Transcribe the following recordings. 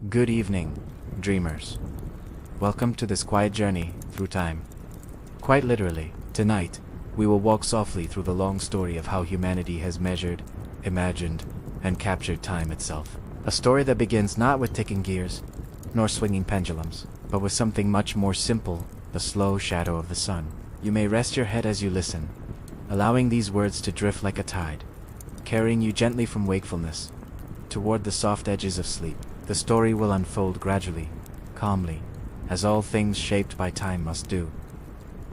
Good evening, dreamers. Welcome to this quiet journey through time. Quite literally, tonight, we will walk softly through the long story of how humanity has measured, imagined, and captured time itself. A story that begins not with ticking gears, nor swinging pendulums, but with something much more simple, the slow shadow of the sun. You may rest your head as you listen, allowing these words to drift like a tide, carrying you gently from wakefulness toward the soft edges of sleep. The story will unfold gradually, calmly, as all things shaped by time must do.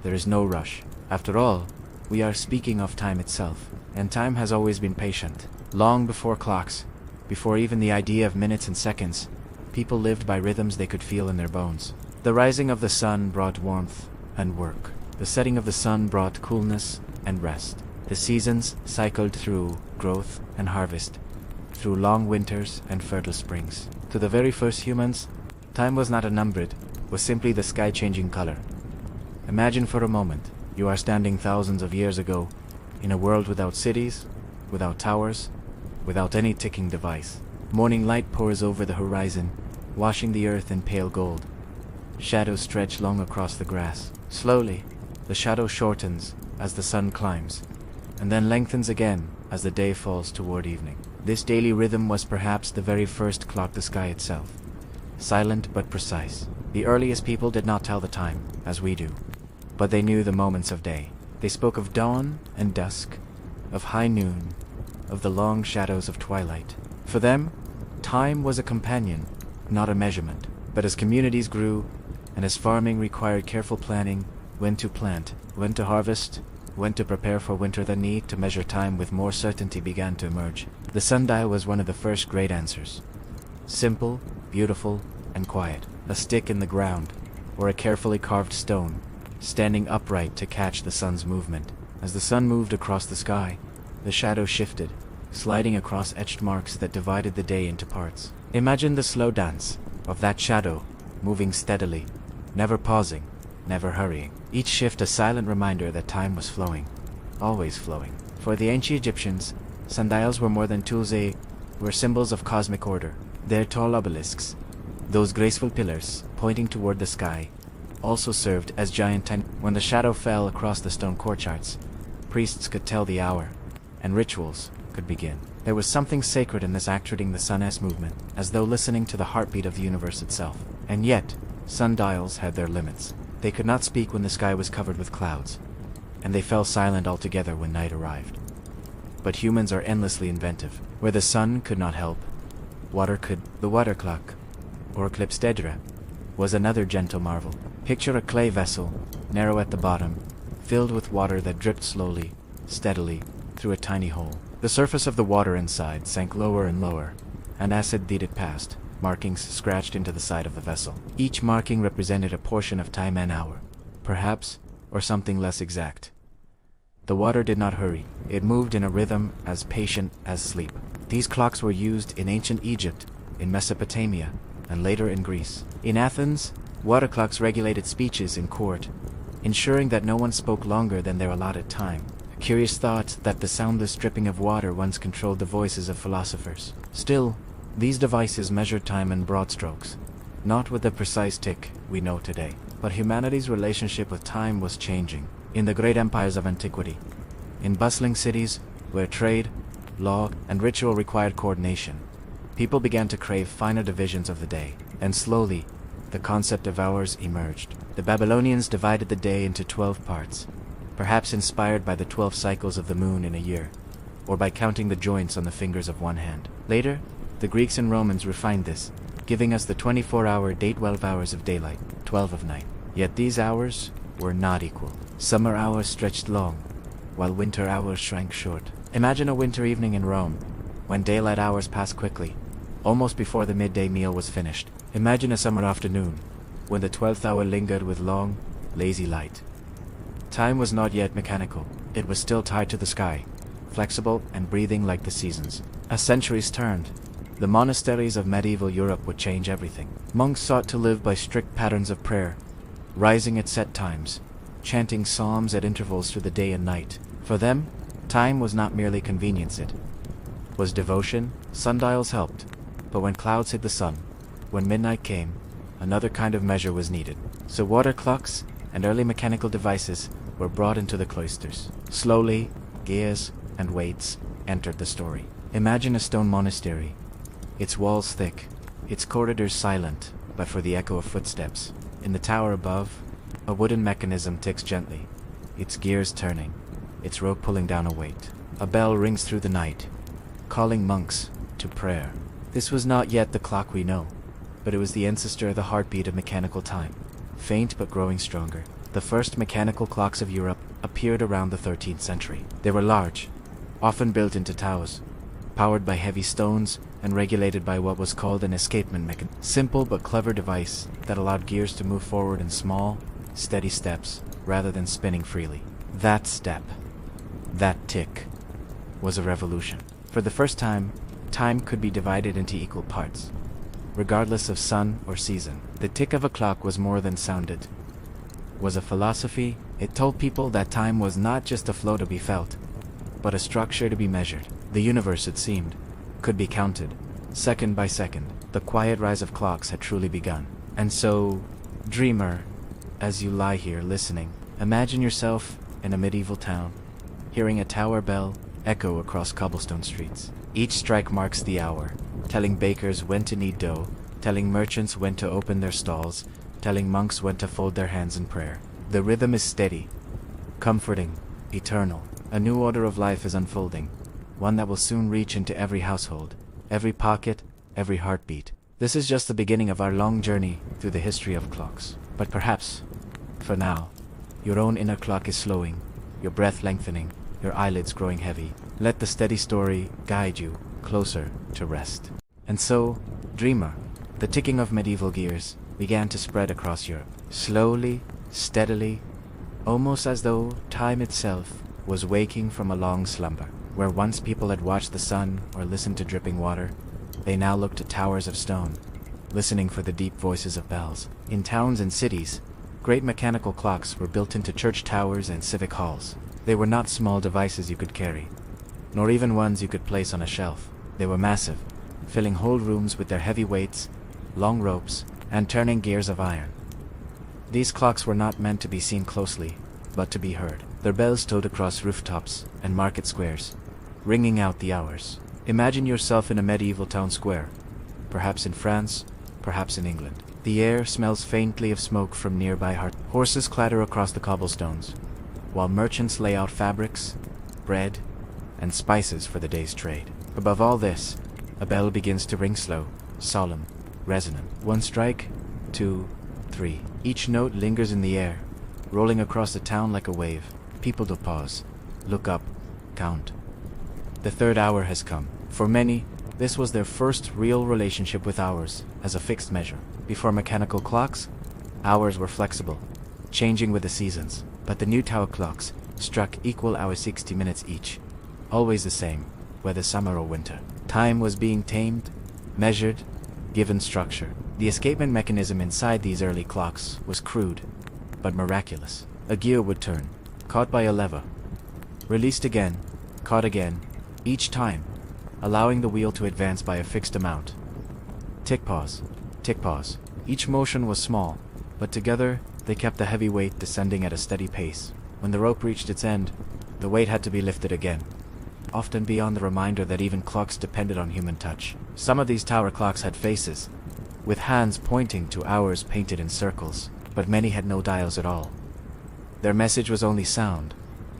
There is no rush. After all, we are speaking of time itself, and time has always been patient. Long before clocks, before even the idea of minutes and seconds, people lived by rhythms they could feel in their bones. The rising of the sun brought warmth and work. The setting of the sun brought coolness and rest. The seasons cycled through growth and harvest, through long winters and fertile springs. To the very first humans, time was not a numbered, was simply the sky changing color. Imagine for a moment, you are standing thousands of years ago, in a world without cities, without towers, without any ticking device. Morning light pours over the horizon, washing the earth in pale gold. Shadows stretch long across the grass. Slowly, the shadow shortens as the sun climbs, and then lengthens again as the day falls toward evening. This daily rhythm was perhaps the very first clock the sky itself, silent but precise. The earliest people did not tell the time, as we do, but they knew the moments of day. They spoke of dawn and dusk, of high noon, of the long shadows of twilight. For them, time was a companion, not a measurement. But as communities grew, and as farming required careful planning, when to plant, when to harvest, when to prepare for winter, the need to measure time with more certainty began to emerge. The sundial was one of the first great answers. Simple, beautiful, and quiet. A stick in the ground, or a carefully carved stone, standing upright to catch the sun's movement. As the sun moved across the sky, the shadow shifted, sliding across etched marks that divided the day into parts. Imagine the slow dance of that shadow, moving steadily, never pausing, never hurrying. Each shift a silent reminder that time was flowing, always flowing. For the ancient Egyptians, sundials were more than tools, they were symbols of cosmic order. Their tall obelisks, those graceful pillars pointing toward the sky, also served as giant time. When the shadow fell across the stone courtyards, priests could tell the hour, and rituals could begin. There was something sacred in this act, treating the sun's movement, as though listening to the heartbeat of the universe itself. And yet, sundials had their limits. They could not speak when the sky was covered with clouds, and they fell silent altogether when night arrived. But humans are endlessly inventive. Where the sun could not help, water could. The water clock, or clipstedra, was another gentle marvel. Picture a clay vessel, narrow at the bottom, filled with water that dripped slowly, steadily, through a tiny hole. The surface of the water inside sank lower and lower, and as it did past, markings scratched into the side of the vessel. Each marking represented a portion of time and hour, perhaps, or something less exact. The water did not hurry. It moved in a rhythm as patient as sleep. These clocks were used in ancient Egypt, in Mesopotamia, and later in Greece. In Athens, water clocks regulated speeches in court, ensuring that no one spoke longer than their allotted time. A curious thought that the soundless dripping of water once controlled the voices of philosophers. Still, these devices measured time in broad strokes, not with the precise tick we know today. But humanity's relationship with time was changing. In the great empires of antiquity, in bustling cities where trade, law, and ritual required coordination, people began to crave finer divisions of the day, and slowly, the concept of hours emerged. The Babylonians divided the day into 12 parts, perhaps inspired by the 12 cycles of the moon in a year, or by counting the joints on the fingers of one hand. Later, the Greeks and Romans refined this, giving us the 24-hour day, 12 hours of daylight, 12 of night. Yet these hours were not equal. Summer hours stretched long, while winter hours shrank short. Imagine a winter evening in Rome, when daylight hours passed quickly, almost before the midday meal was finished. Imagine a summer afternoon, when the 12th hour lingered with long, lazy light. Time was not yet mechanical. It was still tied to the sky, flexible and breathing like the seasons. As centuries turned, the monasteries of medieval Europe would change everything. Monks sought to live by strict patterns of prayer, rising at set times, chanting psalms at intervals through the day and night. For them, time was not merely convenience, it was devotion. Sundials helped, but when clouds hid the sun, When midnight came, another kind of measure was needed. So water clocks and early mechanical devices were brought into the cloisters. Slowly, gears and weights entered the story. Imagine a stone monastery, its walls thick, its corridors silent, but for the echo of footsteps. In the tower above, a wooden mechanism ticks gently, its gears turning, its rope pulling down a weight. A bell rings through the night, calling monks to prayer. This was not yet the clock we know, but it was the ancestor of the heartbeat of mechanical time, faint but growing stronger. The first mechanical clocks of Europe appeared around the 13th century. They were large, often built into towers, powered by heavy stones and regulated by what was called an escapement mechanism. Simple but clever device that allowed gears to move forward in small, steady steps rather than spinning freely. That step, that tick, was a revolution. For the first time, time could be divided into equal parts, regardless of sun or season. The tick of a clock was more than sounded. Was a philosophy. It told people that time was not just a flow to be felt, but a structure to be measured. The universe, it seemed, could be counted, second by second. The quiet rise of clocks had truly begun. And so, dreamer, as you lie here listening, imagine yourself in a medieval town, hearing a tower bell echo across cobblestone streets. Each strike marks the hour, telling bakers when to knead dough, telling merchants when to open their stalls, telling monks when to fold their hands in prayer. The rhythm is steady, comforting, eternal. A new order of life is unfolding, one that will soon reach into every household, every pocket, every heartbeat. This is just the beginning of our long journey through the history of clocks. But perhaps, for now, your own inner clock is slowing, your breath lengthening, your eyelids growing heavy. Let the steady story guide you closer to rest. And so, dreamer, the ticking of medieval gears began to spread across Europe. Slowly, steadily, almost as though time itself was waking from a long slumber. Where once people had watched the sun or listened to dripping water, they now looked at towers of stone, listening for the deep voices of bells. In towns and cities, great mechanical clocks were built into church towers and civic halls. They were not small devices you could carry, nor even ones you could place on a shelf. They were massive, filling whole rooms with their heavy weights, long ropes, and turning gears of iron. These clocks were not meant to be seen closely, but to be heard. Their bells tolled across rooftops and market squares, ringing out the hours. Imagine yourself in a medieval town square, perhaps in France, perhaps in England. The air smells faintly of smoke from nearby horses clatter across the cobblestones, while merchants lay out fabrics, bread, and spices for the day's trade. Above all this, a bell begins to ring slow, solemn, resonant. One strike, two, three. Each note lingers in the air, rolling across the town like a wave. People do pause, look up, count. The third hour has come. For many, this was their first real relationship with hours as a fixed measure. Before mechanical clocks, hours were flexible, changing with the seasons. But the new tower clocks struck equal hours 60 minutes each, always the same, whether summer or winter. Time was being tamed, measured, given structure. The escapement mechanism inside these early clocks was crude, but miraculous. A gear would turn, caught by a lever, released again, caught again, each time, allowing the wheel to advance by a fixed amount. Tick pause, tick pause. Each motion was small, but together they kept the heavy weight descending at a steady pace. When the rope reached its end, the weight had to be lifted again, often beyond the reminder that even clocks depended on human touch. Some of these tower clocks had faces, with hands pointing to hours painted in circles, but many had no dials at all. Their message was only sound,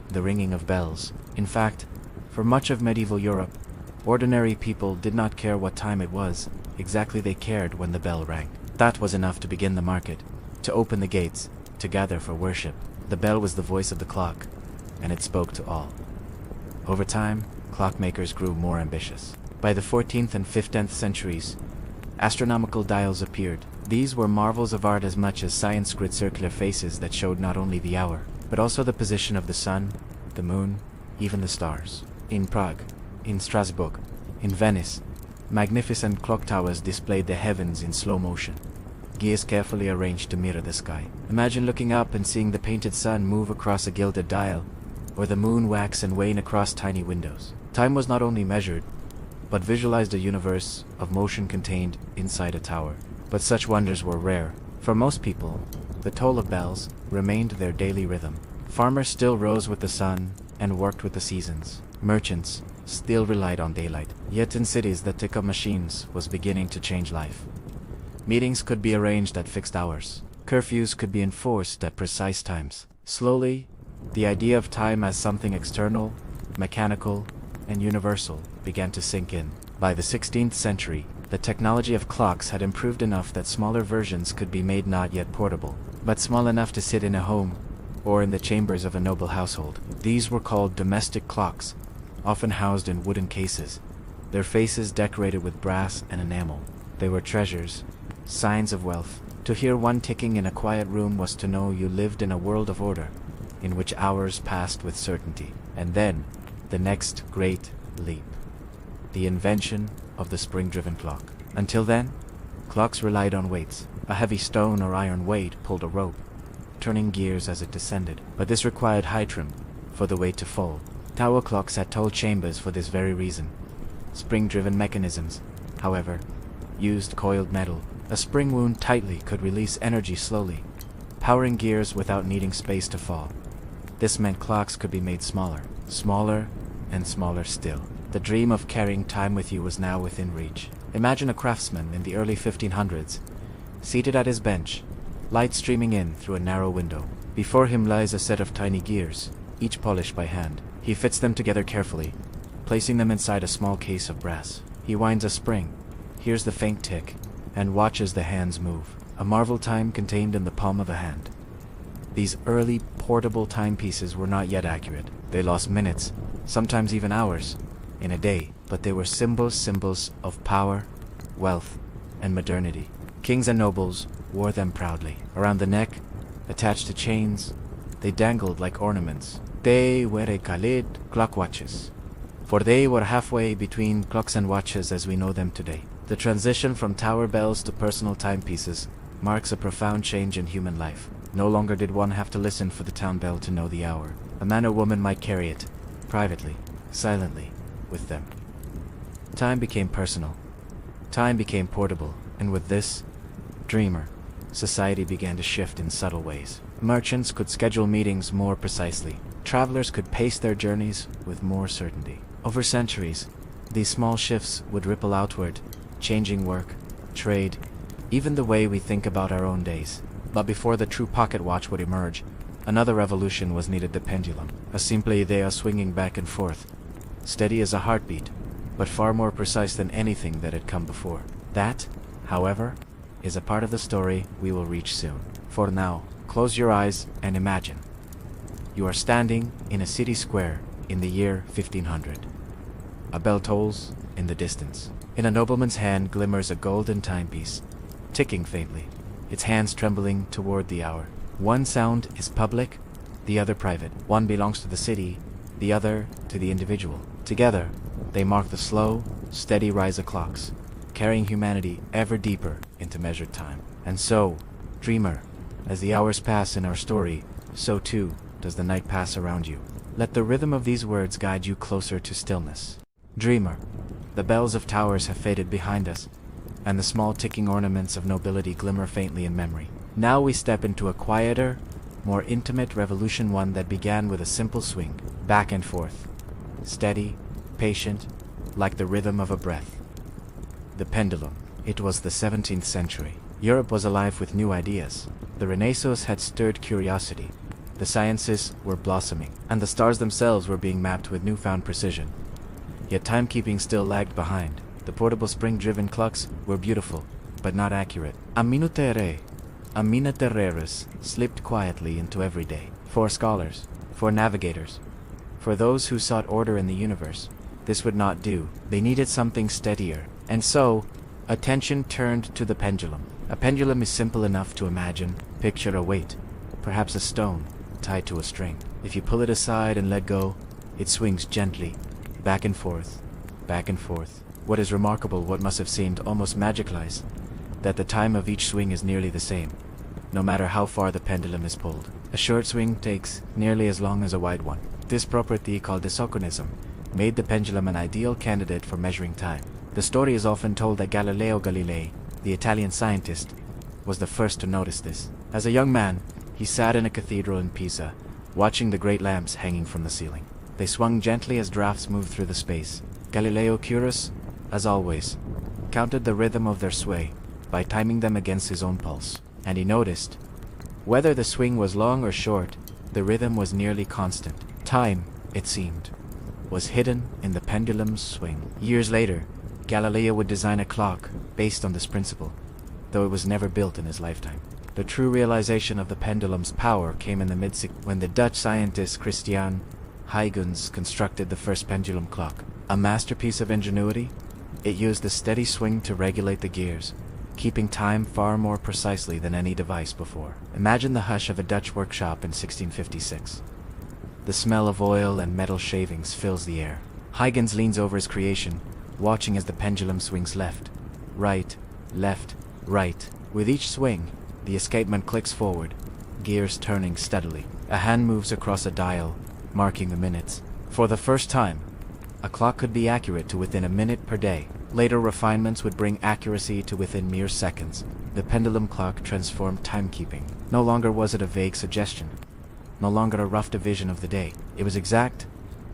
the ringing of bells. In fact, for much of medieval Europe, ordinary people did not care what time it was, exactly they cared when the bell rang. That was enough to begin the market, to open the gates, to gather for worship. The bell was the voice of the clock, and it spoke to all. Over time, clockmakers grew more ambitious. By the 14th and 15th centuries, astronomical dials appeared. These were marvels of art as much as science grid circular faces that showed not only the hour, but also the position of the sun, the moon, even the stars. In Prague, in Strasbourg, in Venice, magnificent clock towers displayed the heavens in slow motion, gears carefully arranged to mirror the sky. Imagine looking up and seeing the painted sun move across a gilded dial, or the moon wax and wane across tiny windows. Time was not only measured, but visualized a universe of motion contained inside a tower. But such wonders were rare. For most people, the toll of bells remained their daily rhythm. Farmers still rose with the sun and worked with the seasons. Merchants still relied on daylight. Yet in cities, the tick of machines was beginning to change life. Meetings could be arranged at fixed hours. Curfews could be enforced at precise times. Slowly, the idea of time as something external, mechanical, and universal began to sink in. By the 16th century, the technology of clocks had improved enough that smaller versions could be made, not yet portable, but small enough to sit in a home or in the chambers of a noble household. These were called domestic clocks, often housed in wooden cases, their faces decorated with brass and enamel. They were treasures, signs of wealth. To hear one ticking in a quiet room was to know you lived in a world of order, in which hours passed with certainty. And then, the next great leap. The invention of the spring-driven clock. Until then, clocks relied on weights. A heavy stone or iron weight pulled a rope, turning gears as it descended. But this required high trim for the weight to fall. Tower clocks had toll chambers for this very reason. Spring-driven mechanisms, however, used coiled metal. A spring wound tightly could release energy slowly, powering gears without needing space to fall. This meant clocks could be made smaller, smaller, and smaller still. The dream of carrying time with you was now within reach. Imagine a craftsman in the early 1500s, seated at his bench, light streaming in through a narrow window. Before him lies a set of tiny gears, each polished by hand. He fits them together carefully, placing them inside a small case of brass. He winds a spring, hears the faint tick, and watches the hands move. A marvel time contained in the palm of a hand. These early portable timepieces were not yet accurate. They lost minutes, sometimes even hours, in a day, but they were symbols of power, wealth, and modernity. Kings and nobles wore them proudly. Around the neck, attached to chains, they dangled like ornaments. They were called clock watches, for they were halfway between clocks and watches as we know them today. The transition from tower bells to personal timepieces marks a profound change in human life. No longer did one have to listen for the town bell to know the hour. A man or woman might carry it, privately, silently, with them. Time became personal. Time became portable, and with this, dreamer, society began to shift in subtle ways. Merchants could schedule meetings more precisely. Travelers could pace their journeys with more certainty. Over centuries, these small shifts would ripple outward, changing work, trade, even the way we think about our own days. But before the true pocket watch would emerge, another revolution was needed: the pendulum. A simple idea swinging back and forth, steady as a heartbeat, but far more precise than anything that had come before. That, however, is a part of the story we will reach soon. For now, close your eyes and imagine. You are standing in a city square in the year 1500. A bell tolls in the distance. In a nobleman's hand glimmers a golden timepiece, ticking faintly, its hands trembling toward the hour. One sound is public, the other private. One belongs to the city, the other to the individual. Together, they mark the slow, steady rise of clocks, carrying humanity ever deeper into measured time. And so, dreamer, as the hours pass in our story, so too does the night pass around you. Let the rhythm of these words guide you closer to stillness. Dreamer, the bells of towers have faded behind us, and the small ticking ornaments of nobility glimmer faintly in memory. Now we step into a quieter, more intimate revolution, one that began with a simple swing, back and forth, steady, patient, like the rhythm of a breath. The pendulum. It was the 17th century. Europe was alive with new ideas. The Renaissance had stirred curiosity. The sciences were blossoming, and the stars themselves were being mapped with newfound precision. Yet timekeeping still lagged behind. The portable spring-driven clocks were beautiful, but not accurate. A minutere, a minutereres slipped quietly into every day. For scholars, for navigators, for those who sought order in the universe, this would not do. They needed something steadier. And so, attention turned to the pendulum. A pendulum is simple enough to imagine. Picture a weight, perhaps a stone, tied to a string. If you pull it aside and let go, it swings gently, back and forth, back and forth. What is remarkable, what must have seemed almost magicalized, that the time of each swing is nearly the same, no matter how far the pendulum is pulled. A short swing takes nearly as long as a wide one. This property, called disoconism, made the pendulum an ideal candidate for measuring time. The story is often told that Galileo Galilei the Italian scientist, was the first to notice this. As a young man, he sat in a cathedral in Pisa, watching the great lamps hanging from the ceiling. They swung gently as drafts moved through the space. Galileo, curious, as always, counted the rhythm of their sway by timing them against his own pulse. And he noticed, whether the swing was long or short, the rhythm was nearly constant. Time, it seemed, was hidden in the pendulum's swing. Years later, Galileo would design a clock based on this principle, though it was never built in his lifetime. The true realization of the pendulum's power came in the mid-60s when the Dutch scientist Christian Huygens constructed the first pendulum clock. A masterpiece of ingenuity, it used the steady swing to regulate the gears, keeping time far more precisely than any device before. Imagine the hush of a Dutch workshop in 1656. The smell of oil and metal shavings fills the air. Huygens leans over his creation, watching as the pendulum swings left, right, right. With each swing, the escapement clicks forward, gears turning steadily. A hand moves across a dial, marking the minutes. For the first time, a clock could be accurate to within a minute per day. Later refinements would bring accuracy to within mere seconds. The pendulum clock transformed timekeeping. No longer was it a vague suggestion, no longer a rough division of the day. It was exact,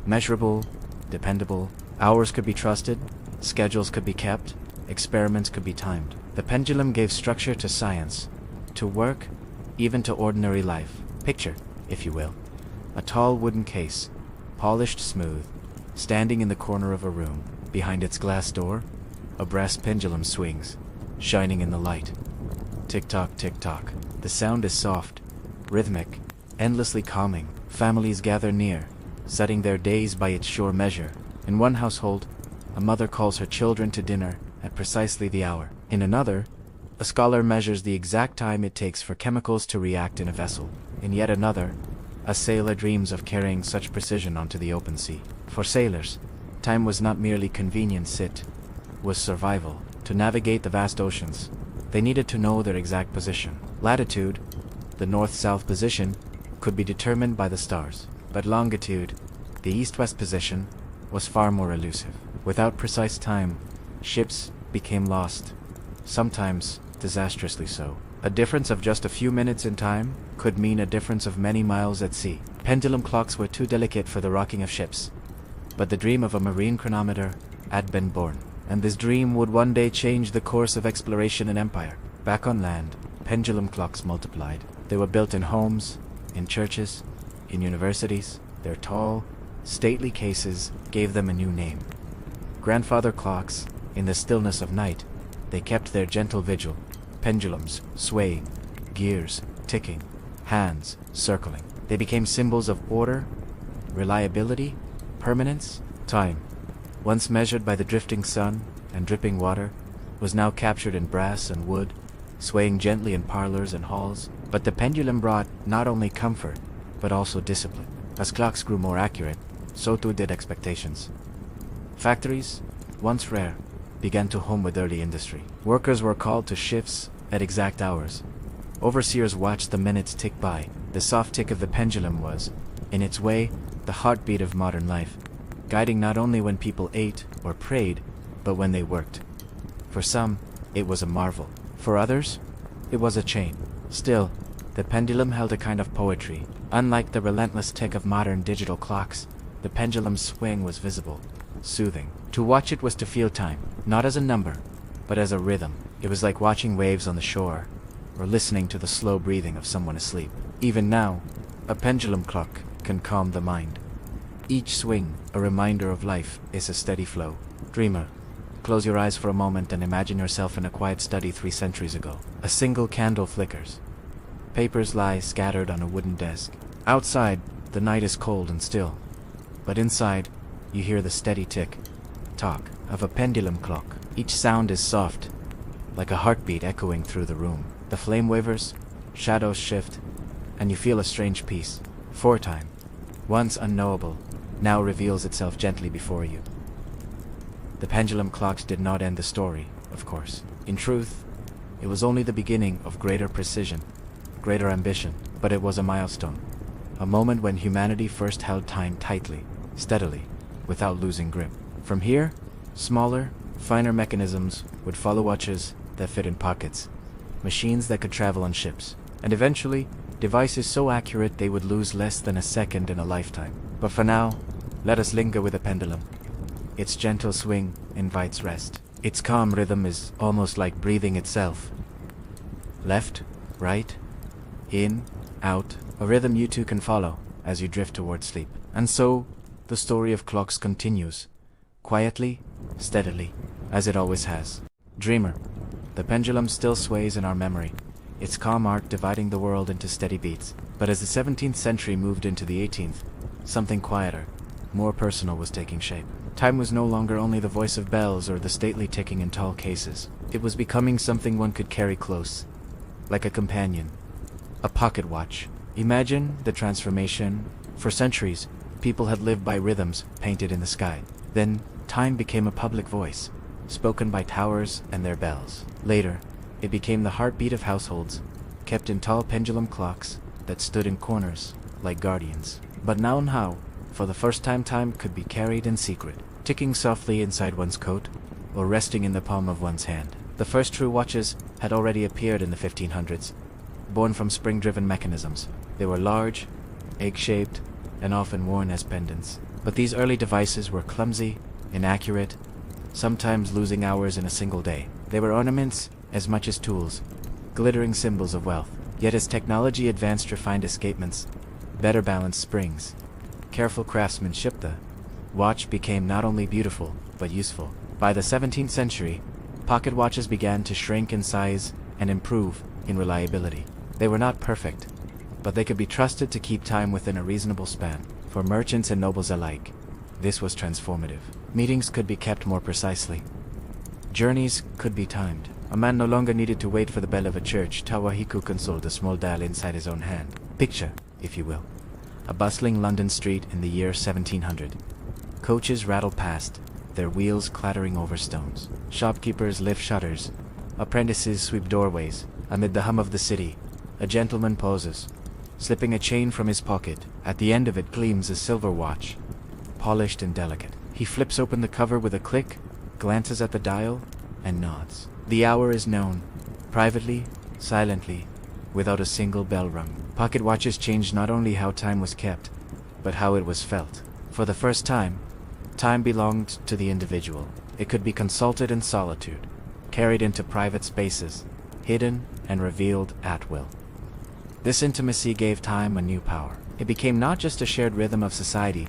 measurable, dependable. Hours could be trusted, schedules could be kept, experiments could be timed. The pendulum gave structure to science, to work, even to ordinary life. Picture, if you will, a tall wooden case, polished smooth, standing in the corner of a room. Behind its glass door, a brass pendulum swings, shining in the light. Tick-tock, tick-tock. The sound is soft, rhythmic, endlessly calming. Families gather near, setting their days by its sure measure. In one household, a mother calls her children to dinner at precisely the hour. In another, a scholar measures the exact time it takes for chemicals to react in a vessel. In yet another, a sailor dreams of carrying such precision onto the open sea. For sailors, time was not merely convenience, it was survival. To navigate the vast oceans, they needed to know their exact position. Latitude, the north-south position, could be determined by the stars, but longitude, the east-west position, was far more elusive. Without precise time, ships became lost, sometimes disastrously so. A difference of just a few minutes in time could mean a difference of many miles at sea. Pendulum clocks were too delicate for the rocking of ships, but the dream of a marine chronometer had been born, and this dream would one day change the course of exploration and empire. Back on land, pendulum clocks multiplied. They were built in homes, in churches, in universities. Their tall, stately cases gave them a new name. Grandfather clocks, in the stillness of night, they kept their gentle vigil. Pendulums swaying, gears ticking, hands circling. They became symbols of order, reliability, permanence. Time, once measured by the drifting sun and dripping water, was now captured in brass and wood, swaying gently in parlors and halls. But the pendulum brought not only comfort, but also discipline. As clocks grew more accurate, so too did expectations. Factories, once rare, began to hum with early industry. Workers were called to shifts at exact hours. Overseers watched the minutes tick by. The soft tick of the pendulum was, in its way, the heartbeat of modern life, guiding not only when people ate or prayed, but when they worked. For some, it was a marvel. For others, it was a chain. Still, the pendulum held a kind of poetry. Unlike the relentless tick of modern digital clocks, the pendulum's swing was visible, soothing. To watch it was to feel time, not as a number, but as a rhythm. It was like watching waves on the shore, or listening to the slow breathing of someone asleep. Even now, a pendulum clock can calm the mind. Each swing, a reminder of life, is a steady flow. Dreamer, close your eyes for a moment and imagine yourself in a quiet study 3 centuries ago. A single candle flickers. Papers lie scattered on a wooden desk. Outside, the night is cold and still, but inside, you hear the steady tick-tock of a pendulum clock. Each sound is soft, like a heartbeat echoing through the room. The flame wavers, shadows shift, and you feel a strange peace. For time, once unknowable, now reveals itself gently before you. The pendulum clocks did not end the story, of course. In truth, it was only the beginning of greater precision, greater ambition, but it was a milestone. A moment when humanity first held time tightly, steadily, without losing grip. From here, smaller, finer mechanisms would follow watches, that fit in pockets, machines that could travel on ships, and eventually, devices so accurate they would lose less than a second in a lifetime. But for now, let us linger with the pendulum. Its gentle swing invites rest. Its calm rhythm is almost like breathing itself. Left, right, in, out, a rhythm you too can follow as you drift towards sleep. And so, the story of clocks continues, quietly, steadily, as it always has. Dreamer, the pendulum still sways in our memory, its calm arc dividing the world into steady beats. But as the 17th century moved into the 18th, something quieter, more personal was taking shape. Time was no longer only the voice of bells or the stately ticking in tall cases. It was becoming something one could carry close, like a companion, a pocket watch. Imagine the transformation. For centuries, people had lived by rhythms painted in the sky. Then, time became a public voice, spoken by towers and their bells. Later, it became the heartbeat of households, kept in tall pendulum clocks that stood in corners like guardians. But now, for the first time, time could be carried in secret, ticking softly inside one's coat or resting in the palm of one's hand. The first true watches had already appeared in the 1500s, born from spring-driven mechanisms. They were large, egg-shaped, and often worn as pendants. But these early devices were clumsy, inaccurate, sometimes losing hours in a single day. They were ornaments as much as tools, glittering symbols of wealth. Yet as technology advanced, refined escapements, better balanced springs, careful craftsmanship, the watch became not only beautiful, but useful. By the 17th century, pocket watches began to shrink in size and improve in reliability. They were not perfect, but they could be trusted to keep time within a reasonable span. For merchants and nobles alike, this was transformative. Meetings could be kept more precisely. Journeys could be timed. A man no longer needed to wait for the bell of a church. Tawahiku consoled a small dial inside his own hand. Picture, if you will, a bustling London street in the year 1700. Coaches rattle past, their wheels clattering over stones. Shopkeepers lift shutters. Apprentices sweep doorways. Amid the hum of the city, a gentleman pauses, slipping a chain from his pocket. At the end of it gleams a silver watch, polished and delicate. He flips open the cover with a click, glances at the dial, and nods. The hour is known, privately, silently, without a single bell rung. Pocket watches changed not only how time was kept, but how it was felt. For the first time, time belonged to the individual. It could be consulted in solitude, carried into private spaces, hidden and revealed at will. This intimacy gave time a new power. It became not just a shared rhythm of society,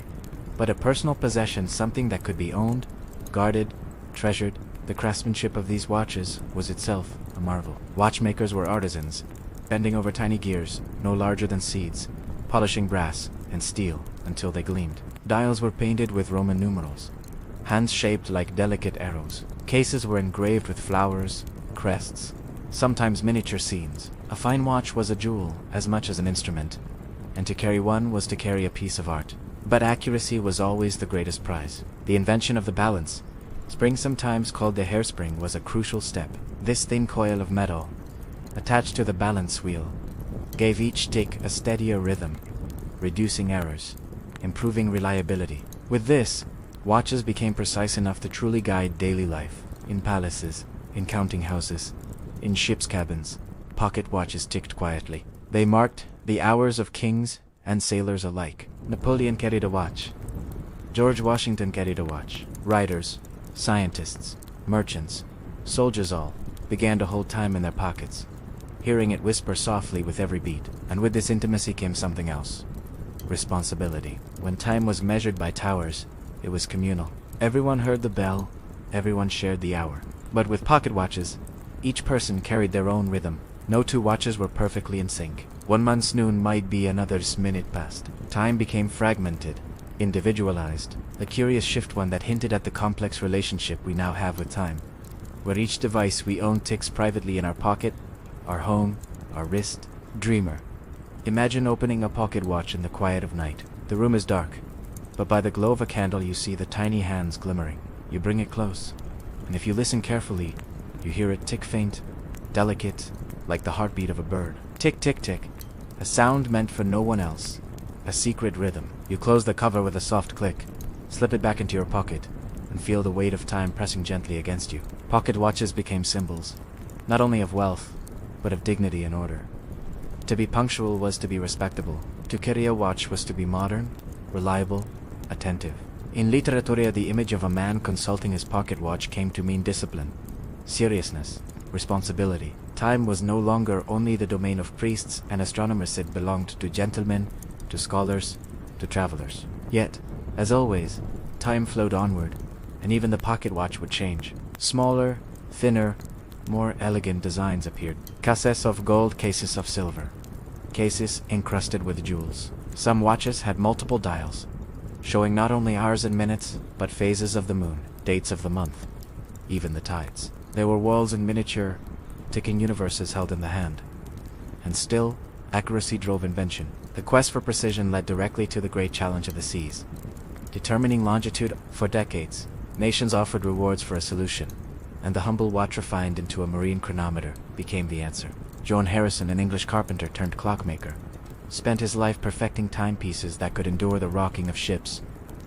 but a personal possession, something that could be owned, guarded, treasured. The craftsmanship of these watches was itself a marvel. Watchmakers were artisans, bending over tiny gears, no larger than seeds, polishing brass and steel until they gleamed. Dials were painted with Roman numerals, hands shaped like delicate arrows. Cases were engraved with flowers, crests, sometimes miniature scenes. A fine watch was a jewel as much as an instrument, and to carry one was to carry a piece of art. But accuracy was always the greatest prize. The invention of the balance, spring sometimes called the hairspring, was a crucial step. This thin coil of metal, attached to the balance wheel, gave each tick a steadier rhythm, reducing errors, improving reliability. With this, watches became precise enough to truly guide daily life. In palaces, in counting houses, in ships' cabins, pocket watches ticked quietly. They marked the hours of kings and sailors alike. Napoleon carried a watch. George Washington carried a watch. Writers, scientists, merchants, soldiers all began to hold time in their pockets, hearing it whisper softly with every beat. And with this intimacy came something else: responsibility. When time was measured by towers, it was communal. Everyone heard the bell, everyone shared the hour. But with pocket watches, each person carried their own rhythm. No two watches were perfectly in sync. One month's noon might be another's minute past. Time became fragmented, individualized, a curious shift, one that hinted at the complex relationship we now have with time, where each device we own ticks privately in our pocket, our home, our wrist. Dreamer, imagine opening a pocket watch in the quiet of night. The room is dark, but by the glow of a candle you see the tiny hands glimmering. You bring it close, and if you listen carefully, you hear it tick, faint, delicate, like the heartbeat of a bird. Tick, tick, tick. A sound meant for no one else. A secret rhythm. You close the cover with a soft click, slip it back into your pocket, and feel the weight of time pressing gently against you. Pocket watches became symbols, not only of wealth, but of dignity and order. To be punctual was to be respectable. To carry a watch was to be modern, reliable, attentive. In literatura, the image of a man consulting his pocket watch came to mean discipline, seriousness, responsibility. Time was no longer only the domain of priests and astronomers. It belonged to gentlemen, to scholars, to travelers. Yet, as always, time flowed onward, and even the pocket watch would change. Smaller, thinner, more elegant designs appeared. Cases of gold, cases of silver, cases encrusted with jewels. Some watches had multiple dials, showing not only hours and minutes, but phases of the moon, dates of the month, even the tides. There were worlds in miniature, ticking universes held in the hand. And still, accuracy drove invention. The quest for precision led directly to the great challenge of the seas. Determining longitude for decades, nations offered rewards for a solution, and the humble watch refined into a marine chronometer became the answer. John Harrison, an English carpenter turned clockmaker, spent his life perfecting timepieces that could endure the rocking of ships,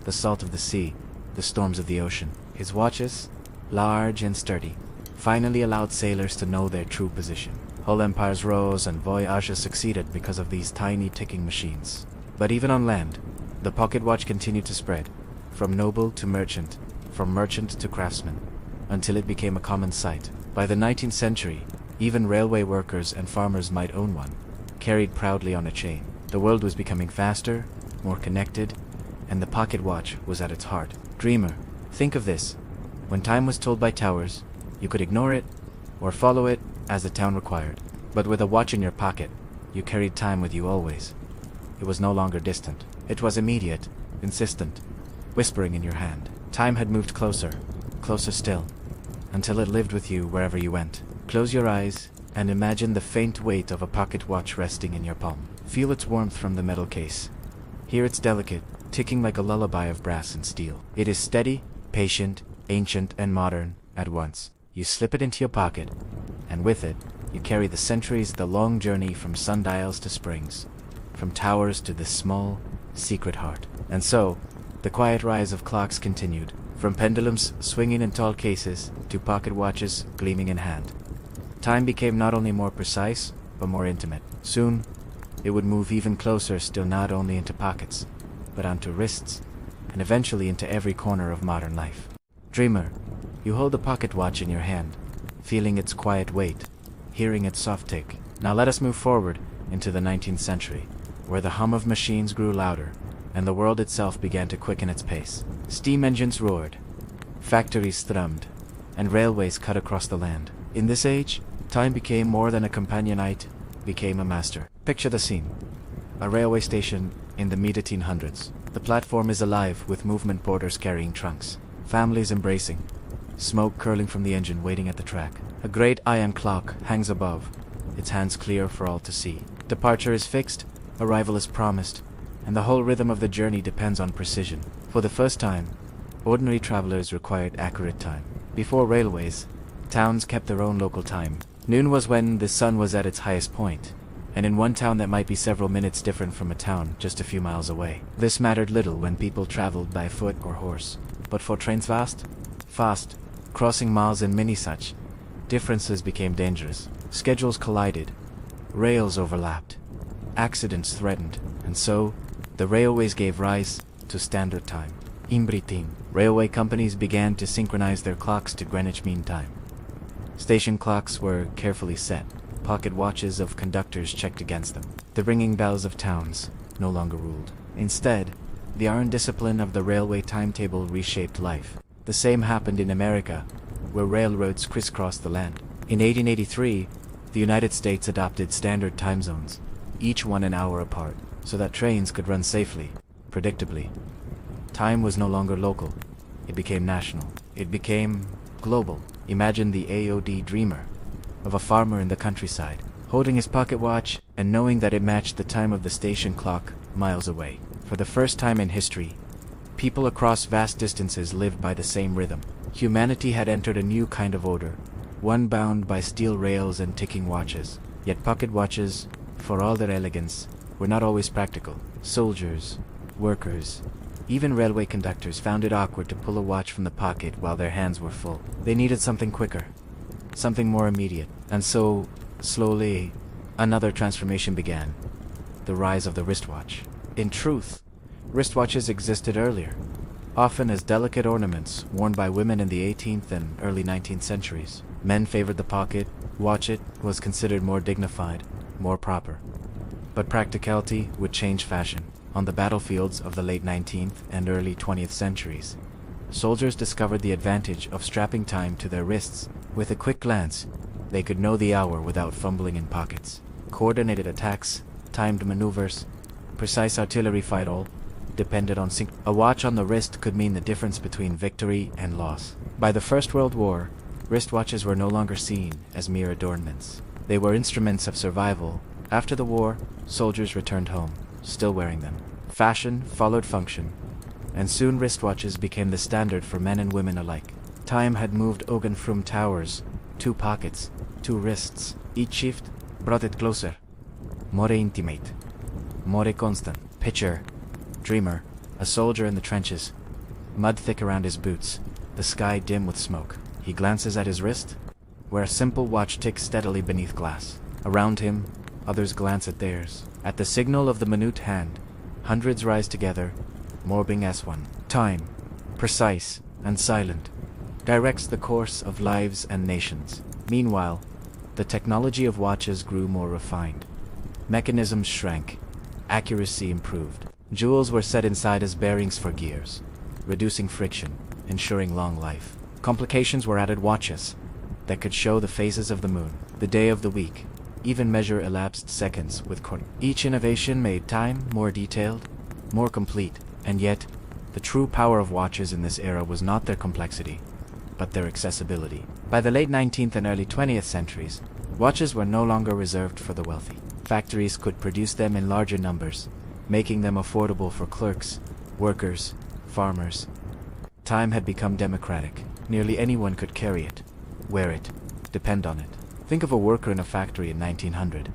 the salt of the sea, the storms of the ocean. His watches, large and sturdy, finally allowed sailors to know their true position. Whole empires rose and voyages succeeded because of these tiny ticking machines. But even on land, the pocket watch continued to spread, from noble to merchant, from merchant to craftsman, until it became a common sight. By the 19th century, even railway workers and farmers might own one, carried proudly on a chain. The world was becoming faster, more connected, and the pocket watch was at its heart. Dreamer, think of this. When time was told by towers, you could ignore it, or follow it as the town required. But with a watch in your pocket, you carried time with you always. It was no longer distant. It was immediate, insistent, whispering in your hand. Time had moved closer, closer still, until it lived with you wherever you went. Close your eyes and imagine the faint weight of a pocket watch resting in your palm. Feel its warmth from the metal case. Hear its delicate, ticking like a lullaby of brass and steel. It is steady, patient, ancient, and modern at once. You slip it into your pocket, and with it, you carry the centuries, the long journey from sundials to springs, from towers to this small, secret heart. And so, the quiet rise of clocks continued, from pendulums swinging in tall cases to pocket watches gleaming in hand. Time became not only more precise, but more intimate. Soon, it would move even closer still, not only into pockets, but onto wrists, and eventually into every corner of modern life. Dreamer, you hold the pocket watch in your hand, feeling its quiet weight, hearing its soft tick. Now let us move forward into the 19th century, where the hum of machines grew louder, and the world itself began to quicken its pace. Steam engines roared, factories thrummed, and railways cut across the land. In this age, time became more than a companion, it became a master. Picture the scene. A railway station in the mid-1800s. The platform is alive with movement, porters carrying trunks, families embracing, smoke curling from the engine waiting at the track. A great iron clock hangs above, its hands clear for all to see. Departure is fixed, arrival is promised, and the whole rhythm of the journey depends on precision. For the first time, ordinary travelers required accurate time. Before railways, towns kept their own local time. Noon was when the sun was at its highest point, and in one town that might be several minutes different from a town just a few miles away. This mattered little when people traveled by foot or horse, but for trains fast, crossing miles and many such, differences became dangerous. Schedules collided, rails overlapped, accidents threatened, and so, the railways gave rise to standard time. Imbritin. Railway companies began to synchronize their clocks to Greenwich Mean Time. Station clocks were carefully set. Pocket watches of conductors checked against them. The ringing bells of towns no longer ruled. Instead, the iron discipline of the railway timetable reshaped life. The same happened in America, where railroads crisscrossed the land. In 1883, the United States adopted standard time zones, each 1 hour apart, so that trains could run safely, predictably. Time was no longer local. It became national. It became global. Imagine the AOD dreamer of a farmer in the countryside, holding his pocket watch and knowing that it matched the time of the station clock miles away. For the first time in history, people across vast distances lived by the same rhythm. Humanity had entered a new kind of order, one bound by steel rails and ticking watches. Yet pocket watches, for all their elegance, were not always practical. Soldiers, workers, even railway conductors found it awkward to pull a watch from the pocket while their hands were full. They needed something quicker, something more immediate. And so, slowly, another transformation began. The rise of the wristwatch. In truth, wristwatches existed earlier, often as delicate ornaments worn by women in the 18th and early 19th centuries. Men favored the pocket watch. It was considered more dignified, more proper. But practicality would change fashion. On the battlefields of the late 19th and early 20th centuries, soldiers discovered the advantage of strapping time to their wrists. With a quick glance, they could know the hour without fumbling in pockets. Coordinated attacks, timed maneuvers, precise artillery fight all depended on sync. A watch on the wrist could mean the difference between victory and loss. By the First World War, wristwatches were no longer seen as mere adornments. They were instruments of survival. After the war, soldiers returned home, still wearing them. Fashion followed function, and soon wristwatches became the standard for men and women alike. Time had moved Ogan from towers, 2 pockets, 2 wrists. Each shift brought it closer. More intimate, more constant. Picture, dreamer, a soldier in the trenches, mud thick around his boots, the sky dim with smoke. He glances at his wrist, where a simple watch ticks steadily beneath glass. Around him, others glance at theirs. At the signal of the minute hand, hundreds rise together, morbing as one. Time, precise and silent, directs the course of lives and nations. Meanwhile, the technology of watches grew more refined. Mechanisms shrank, accuracy improved. Jewels were set inside as bearings for gears, reducing friction, ensuring long life. Complications were added: watches that could show the phases of the moon, the day of the week, even measure elapsed seconds with Each innovation made time more detailed, more complete, and yet, the true power of watches in this era was not their complexity, but their accessibility. By the late 19th and early 20th centuries, watches were no longer reserved for the wealthy. Factories could produce them in larger numbers, making them affordable for clerks, workers, farmers. Time had become democratic. Nearly anyone could carry it, wear it, depend on it. Think of a worker in a factory in 1900.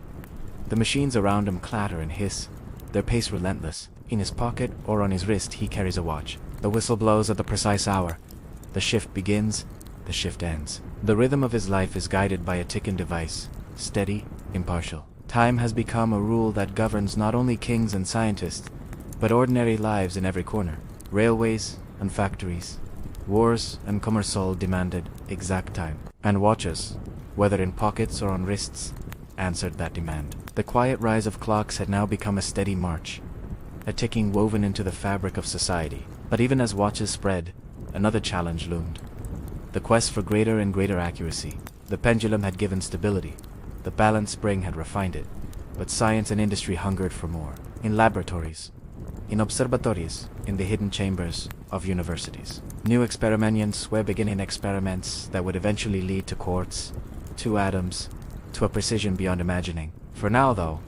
The machines around him clatter and hiss, their pace relentless. In his pocket or on his wrist he carries a watch. The whistle blows at the precise hour. The shift begins, the shift ends. The rhythm of his life is guided by a ticking device, steady, impartial. Time has become a rule that governs not only kings and scientists, but ordinary lives in every corner. Railways and factories, wars and commerce all demanded exact time. And watches, whether in pockets or on wrists, answered that demand. The quiet rise of clocks had now become a steady march, a ticking woven into the fabric of society. But even as watches spread, another challenge loomed. The quest for greater and greater accuracy. The pendulum had given stability. The balance spring had refined it. But science and industry hungered for more. In laboratories, in observatories, in the hidden chambers of universities, new experiments were beginning experiments that would eventually lead to quartz, to atoms, to a precision beyond imagining. For now, though,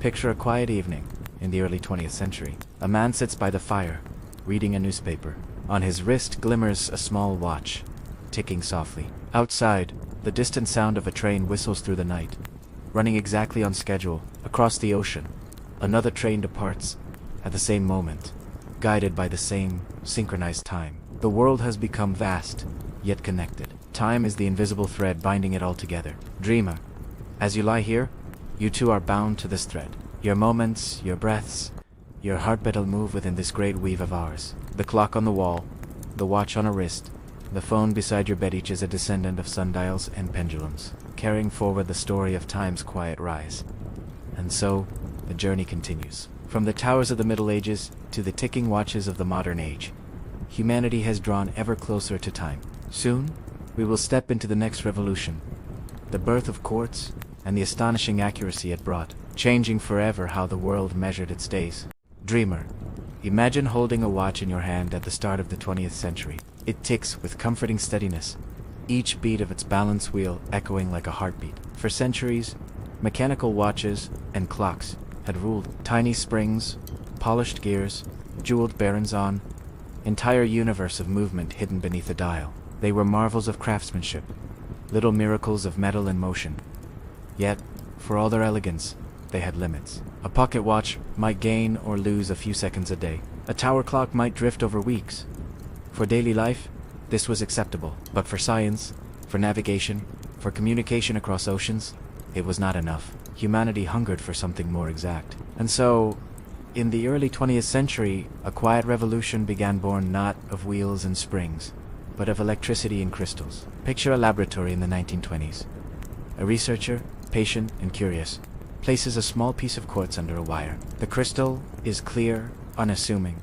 picture a quiet evening in the early 20th century. A man sits by the fire, reading a newspaper. On his wrist glimmers a small watch, ticking softly. Outside, the distant sound of a train whistles through the night, running exactly on schedule. Across the ocean, another train departs at the same moment, guided by the same synchronized time. The world has become vast, yet connected. Time is the invisible thread binding it all together. Dreamer, as you lie here, you too are bound to this thread. Your moments, your breaths, your heartbeat'll move within this great weave of ours. The clock on the wall, the watch on a wrist, the phone beside your bed, each is a descendant of sundials and pendulums, carrying forward the story of time's quiet rise. And so, the journey continues. From the towers of the Middle Ages to the ticking watches of the modern age, humanity has drawn ever closer to time. Soon, we will step into the next revolution, the birth of quartz and the astonishing accuracy it brought, changing forever how the world measured its days. Dreamer, imagine holding a watch in your hand at the start of the 20th century. It ticks with comforting steadiness, each beat of its balance wheel echoing like a heartbeat. For centuries, mechanical watches and clocks had ruled. Tiny springs, polished gears, jeweled barons-on, entire universe of movement hidden beneath a dial. They were marvels of craftsmanship, little miracles of metal and motion. Yet, for all their elegance, they had limits. A pocket watch might gain or lose a few seconds a day. A tower clock might drift over weeks. For daily life, this was acceptable. But for science, for navigation, For communication across oceans, it was not enough. Humanity hungered for something more exact. And so, in the early 20th century, a quiet revolution began, born not of wheels and springs, but of electricity and crystals. Picture a laboratory in the 1920s. A researcher, patient and curious, places a small piece of quartz under a wire. The crystal is clear, unassuming,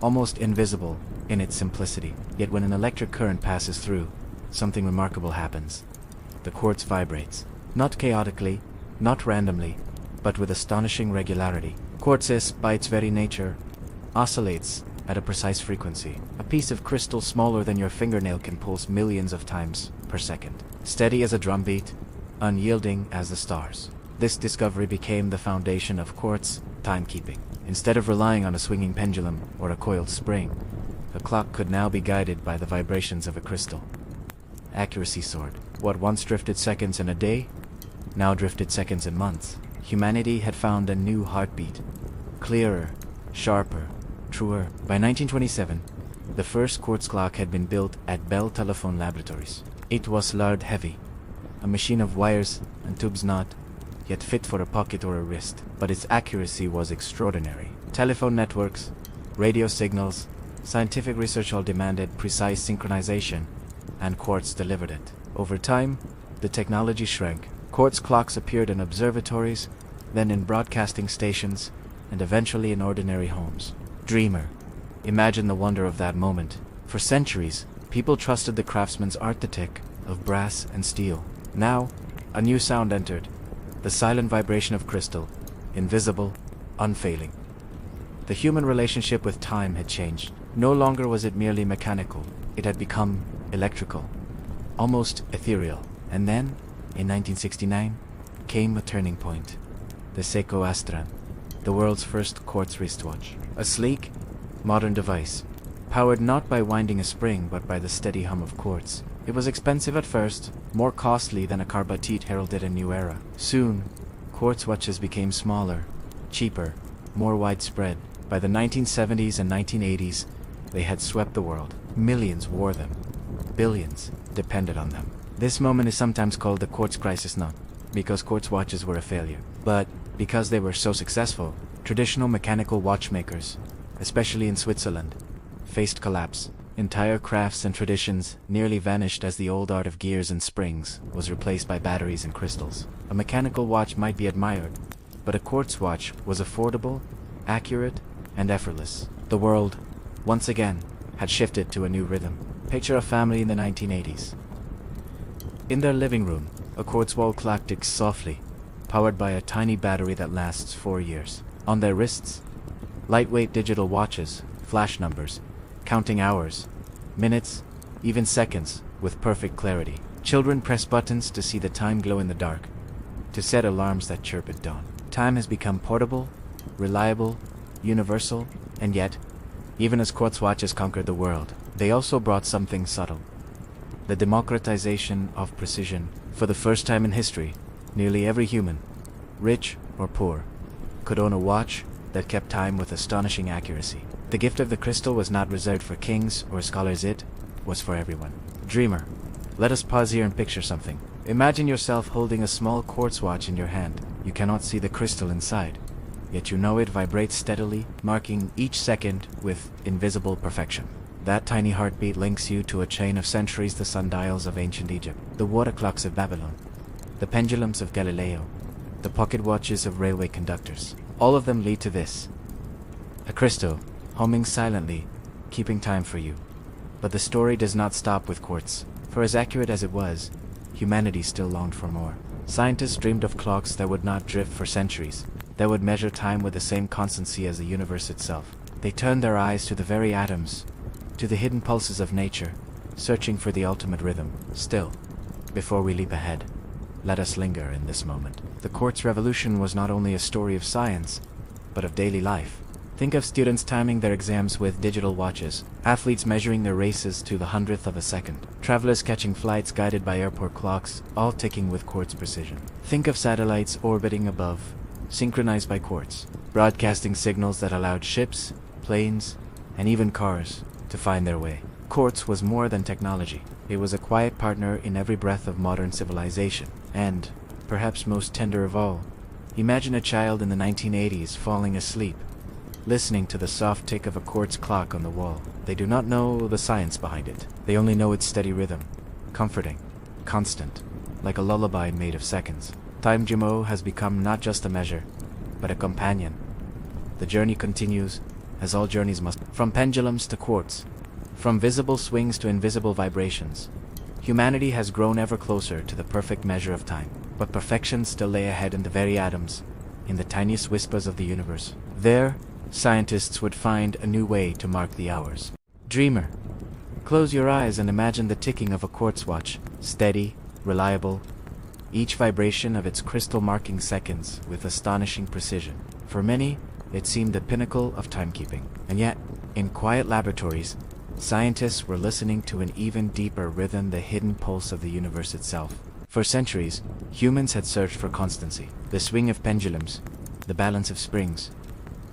almost invisible in its simplicity. Yet when an electric current passes through, something remarkable happens. The quartz vibrates, not chaotically, not randomly, but with astonishing regularity. Quartz, by its very nature, oscillates at a precise frequency. A piece of crystal smaller than your fingernail can pulse millions of times per second, steady as a drumbeat, unyielding as the stars. This discovery became the foundation of quartz timekeeping. Instead of relying on a swinging pendulum or a coiled spring, a clock could now be guided by the vibrations of a crystal. Accuracy soared. What once drifted seconds in a day, now drifted seconds in months. Humanity had found a new heartbeat. Clearer, sharper, truer. By 1927, the first quartz clock had been built at Bell Telephone Laboratories. It was large, heavy, a machine of wires and tubes, not yet fit for a pocket or a wrist, but its accuracy was extraordinary. Telephone networks, radio signals, scientific research all demanded precise synchronization, and quartz delivered it. Over time, the technology shrank. Quartz clocks appeared in observatories, then in broadcasting stations, and eventually in ordinary homes. Dreamer, imagine the wonder of that moment. For centuries, people trusted the craftsman's architect of brass and steel. Now, a new sound entered, the silent vibration of crystal, invisible, unfailing. The human relationship with time had changed. No longer was it merely mechanical, it had become electrical, almost ethereal. And then, in 1969, came a turning point. The Seiko Astran, the world's first quartz wristwatch. A sleek, modern device, powered not by winding a spring but by the steady hum of quartz. It was expensive at first, more costly than a car, but it heralded a new era. Soon, quartz watches became smaller, cheaper, more widespread. By the 1970s and 1980s, they had swept the world. Millions wore them. Billions depended on them. This moment is sometimes called the quartz crisis, not because quartz watches were a failure, but because they were so successful. Traditional mechanical watchmakers, especially in Switzerland, faced collapse. Entire crafts and traditions nearly vanished as the old art of gears and springs was replaced by batteries and crystals. A mechanical watch might be admired, but a quartz watch was affordable, accurate, and effortless. The world, once again, had shifted to a new rhythm. Picture a family in the 1980s. In their living room, a quartz wall clock ticks softly, powered by a tiny battery that lasts 4 years. On their wrists, lightweight digital watches, flash numbers, counting hours, minutes, even seconds, with perfect clarity. Children press buttons to see the time glow in the dark, to set alarms that chirp at dawn. Time has become portable, reliable, universal, and yet, even as quartz watches conquered the world, they also brought something subtle. The democratization of precision. For the first time in history, nearly every human, rich or poor, could own a watch that kept time with astonishing accuracy. The gift of the crystal was not reserved for kings or scholars, it was for everyone. Dreamer, let us pause here and picture something. Imagine yourself holding a small quartz watch in your hand. You cannot see the crystal inside, yet you know it vibrates steadily, marking each second with invisible perfection. That tiny heartbeat links you to a chain of centuries: the sundials of ancient Egypt, the water clocks of Babylon, the pendulums of Galileo, the pocket watches of railway conductors. All of them lead to this: a crystal, humming silently, keeping time for you. But the story does not stop with quartz, for as accurate as it was, humanity still longed for more. Scientists dreamed of clocks that would not drift for centuries, that would measure time with the same constancy as the universe itself. They turned their eyes to the very atoms, to the hidden pulses of nature, searching for the ultimate rhythm. Still, before we leap ahead, let us linger in this moment. The quartz revolution was not only a story of science, but of daily life. Think of students timing their exams with digital watches, athletes measuring their races to the hundredth of a second, travelers catching flights guided by airport clocks, all ticking with quartz precision. Think of satellites orbiting above, synchronized by quartz, broadcasting signals that allowed ships, planes, and even cars to find their way. quartz was more than technology. It was a quiet partner in every breath of modern civilization. And, perhaps most tender of all, imagine a child in the 1980s falling asleep, listening to the soft tick of a quartz clock on the wall. They do not know the science behind it. They only know its steady rhythm, comforting, constant, like a lullaby made of seconds. Time Jimo has become not just a measure, but a companion. The journey continues, as all journeys must, from pendulums to quartz, from visible swings to invisible vibrations. Humanity has grown ever closer to the perfect measure of time, but perfection still lay ahead in the very atoms, in the tiniest whispers of the universe. There, scientists would find a new way to mark the hours. Dreamer, close your eyes and imagine the ticking of a quartz watch, steady, reliable, each vibration of its crystal marking seconds with astonishing precision. For many, it seemed the pinnacle of timekeeping. And yet, in quiet laboratories, scientists were listening to an even deeper rhythm, the hidden pulse of the universe itself. For centuries, humans had searched for constancy. The swing of pendulums, the balance of springs,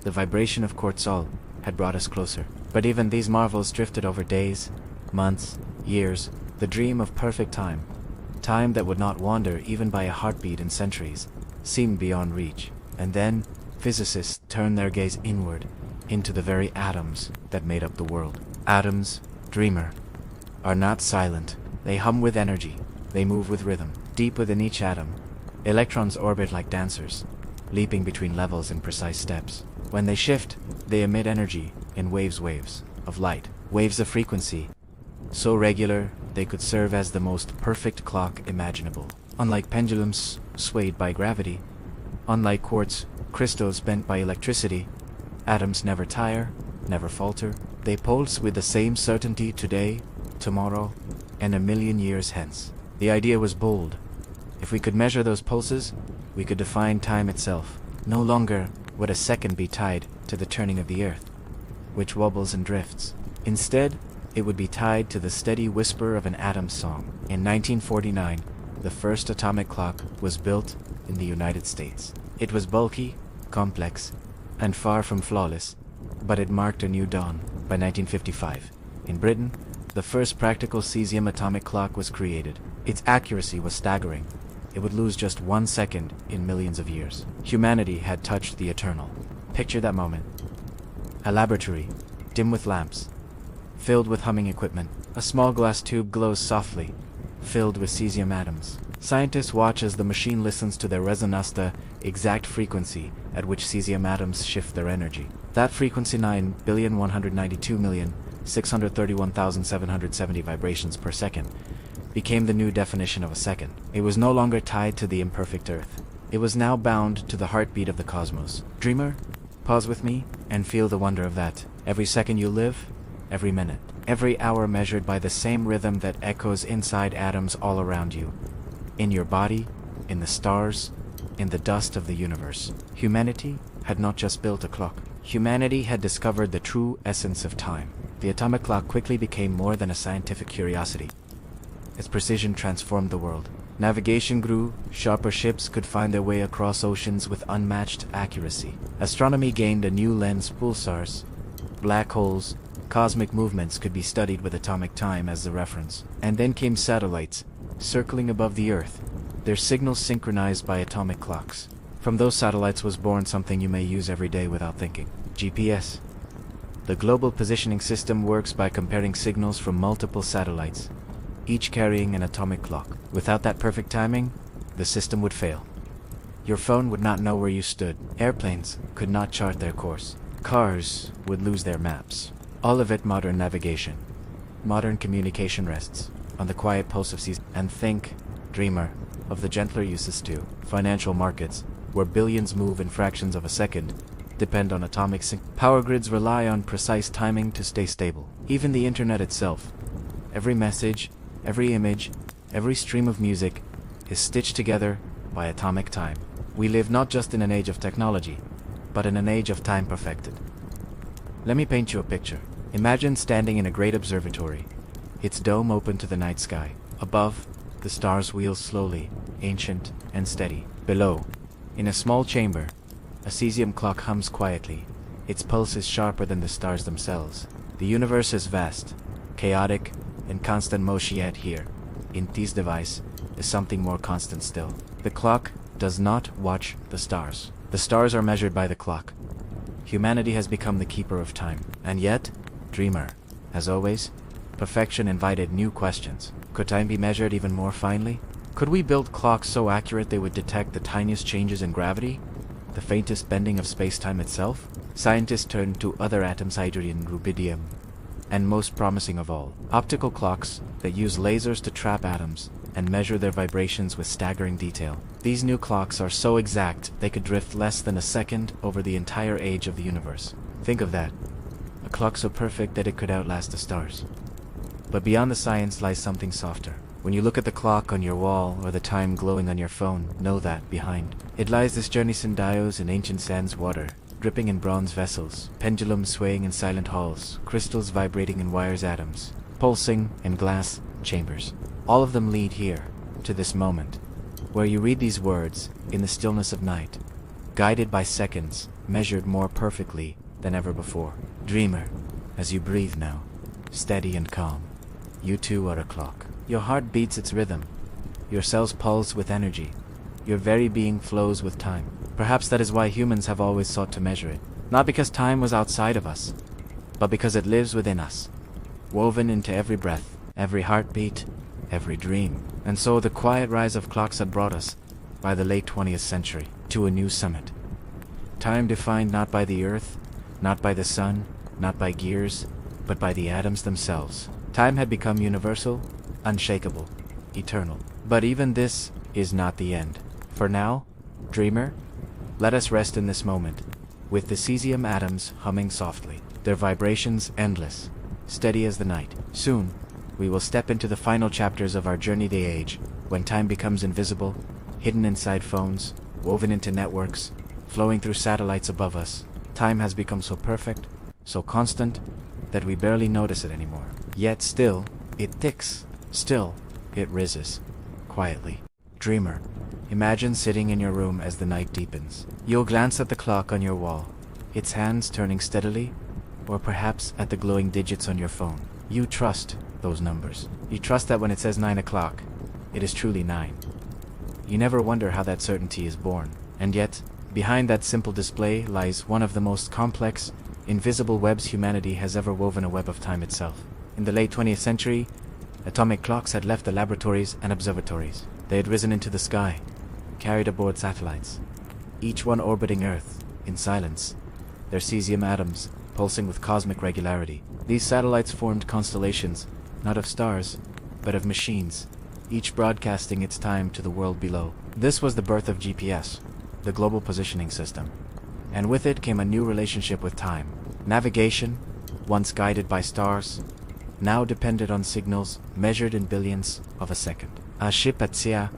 the vibration of quartzol had brought us closer. But even these marvels drifted over days, months, years. The dream of perfect time, time that would not wander even by a heartbeat in centuries, seemed beyond reach. And then, physicists turned their gaze inward, into the very atoms that made up the world. Atoms, dreamer, are not silent. They hum with energy. They move with rhythm. Deep within each atom, electrons orbit like dancers, leaping between levels in precise steps. When they shift, they emit energy in waves of light, waves of frequency, so regular they could serve as the most perfect clock imaginable. Unlike pendulums swayed by gravity, unlike quartz crystals bent by electricity, atoms never tire, never falter. They pulse with the same certainty today, tomorrow, and a million years hence. The idea was bold. If we could measure those pulses, we could define time itself. No longer would a second be tied to the turning of the earth, which wobbles and drifts. Instead, it would be tied to the steady whisper of an atom's song. In 1949, the first atomic clock was built in the United States. It was bulky, complex, and far from flawless, but it marked a new dawn. By 1955, in Britain, the first practical cesium atomic clock was created. Its accuracy was staggering. It would lose just 1 second in millions of years. Humanity had touched the eternal. Picture that moment. A laboratory, dim with lamps, filled with humming equipment. A small glass tube glows softly, filled with cesium atoms. Scientists watch as the machine listens to their resonance, the exact frequency at which cesium atoms shift their energy. That frequency, 9,192,631,770 vibrations per second, became the new definition of a second. It was no longer tied to the imperfect Earth. It was now bound to the heartbeat of the cosmos. Dreamer, pause with me and feel the wonder of that. Every second you live, every minute, every hour measured by the same rhythm that echoes inside atoms all around you. In your body, in the stars, in the dust of the universe. Humanity had not just built a clock. Humanity had discovered the true essence of time. The atomic clock quickly became more than a scientific curiosity. Its precision transformed the world. Navigation grew, sharper ships could find their way across oceans with unmatched accuracy. Astronomy gained a new lens. Pulsars, black holes, cosmic movements could be studied with atomic time as the reference. And then came satellites, circling above the Earth, their signals synchronized by atomic clocks. From those satellites was born something you may use every day without thinking. GPS. The global positioning system works by comparing signals from multiple satellites, each carrying an atomic clock. Without that perfect timing, the system would fail. Your phone would not know where you stood. Airplanes could not chart their course. Cars would lose their maps. All of it modern navigation. Modern communication rests on the quiet pulse of seas. And think, dreamer, of the gentler uses too. Financial markets, where billions move in fractions of a second, depend on atomic sync. Power grids rely on precise timing to stay stable. Even the internet itself, every message, every image, every stream of music is stitched together by atomic time. We live not just in an age of technology, but in an age of time perfected. Let me paint you a picture. Imagine standing in a great observatory, its dome open to the night sky. Above, the stars wheel slowly, ancient and steady. Below, in a small chamber, a cesium clock hums quietly. Its pulse is sharper than the stars themselves. The universe is vast, chaotic, in constant motion, yet here, in this device, is something more constant still. The clock does not watch the stars. The stars are measured by the clock. Humanity has become the keeper of time. And yet, dreamer, as always, perfection invited new questions. Could time be measured even more finely? Could we build clocks so accurate they would detect the tiniest changes in gravity? The faintest bending of space-time itself? Scientists turned to other atoms, hydrogen, rubidium, and most promising of all, optical clocks that use lasers to trap atoms and measure their vibrations with staggering detail. These new clocks are so exact they could drift less than a second over the entire age of the universe. Think of that. A clock so perfect that it could outlast the stars. But beyond the science lies something softer. When you look at the clock on your wall or the time glowing on your phone, know that behind it lies this journey. Sundials in ancient sands, water dripping in bronze vessels, pendulums swaying in silent halls, crystals vibrating in wires, atoms pulsing in glass chambers. All of them lead here, to this moment, where you read these words in the stillness of night, guided by seconds measured more perfectly than ever before. Dreamer, as you breathe now, steady and calm, you too are a clock. Your heart beats its rhythm. Your cells pulse with energy. Your very being flows with time. Perhaps that is why humans have always sought to measure it. Not because time was outside of us, but because it lives within us, woven into every breath, every heartbeat, every dream. And so the quiet rise of clocks had brought us, by the late 20th century, to a new summit. Time defined not by the earth, not by the sun, not by gears, but by the atoms themselves. Time had become universal, unshakable, eternal. But even this is not the end. For now, dreamer, let us rest in this moment, with the cesium atoms humming softly, their vibrations endless, steady as the night. Soon, we will step into the final chapters of our journey, the age when time becomes invisible, hidden inside phones, woven into networks, flowing through satellites above us. Time has become so perfect, so constant, that we barely notice it anymore. Yet still, it ticks. Still, it rises, quietly. Dreamer, imagine sitting in your room as the night deepens. You'll glance at the clock on your wall, its hands turning steadily, or perhaps at the glowing digits on your phone. You trust those numbers. You trust that when it says 9 o'clock, it is truly 9. You never wonder how that certainty is born. And yet, behind that simple display lies one of the most complex, invisible webs humanity has ever woven, a web of time itself. In the late 20th century, atomic clocks had left the laboratories and observatories. They had risen into the sky, carried aboard satellites, each one orbiting Earth, in silence, their cesium atoms pulsing with cosmic regularity. These satellites formed constellations, not of stars, but of machines, each broadcasting its time to the world below. This was the birth of GPS, the global positioning system. And with it came a new relationship with time. Navigation, once guided by stars, now depended on signals measured in billions of a second. A ship at sea,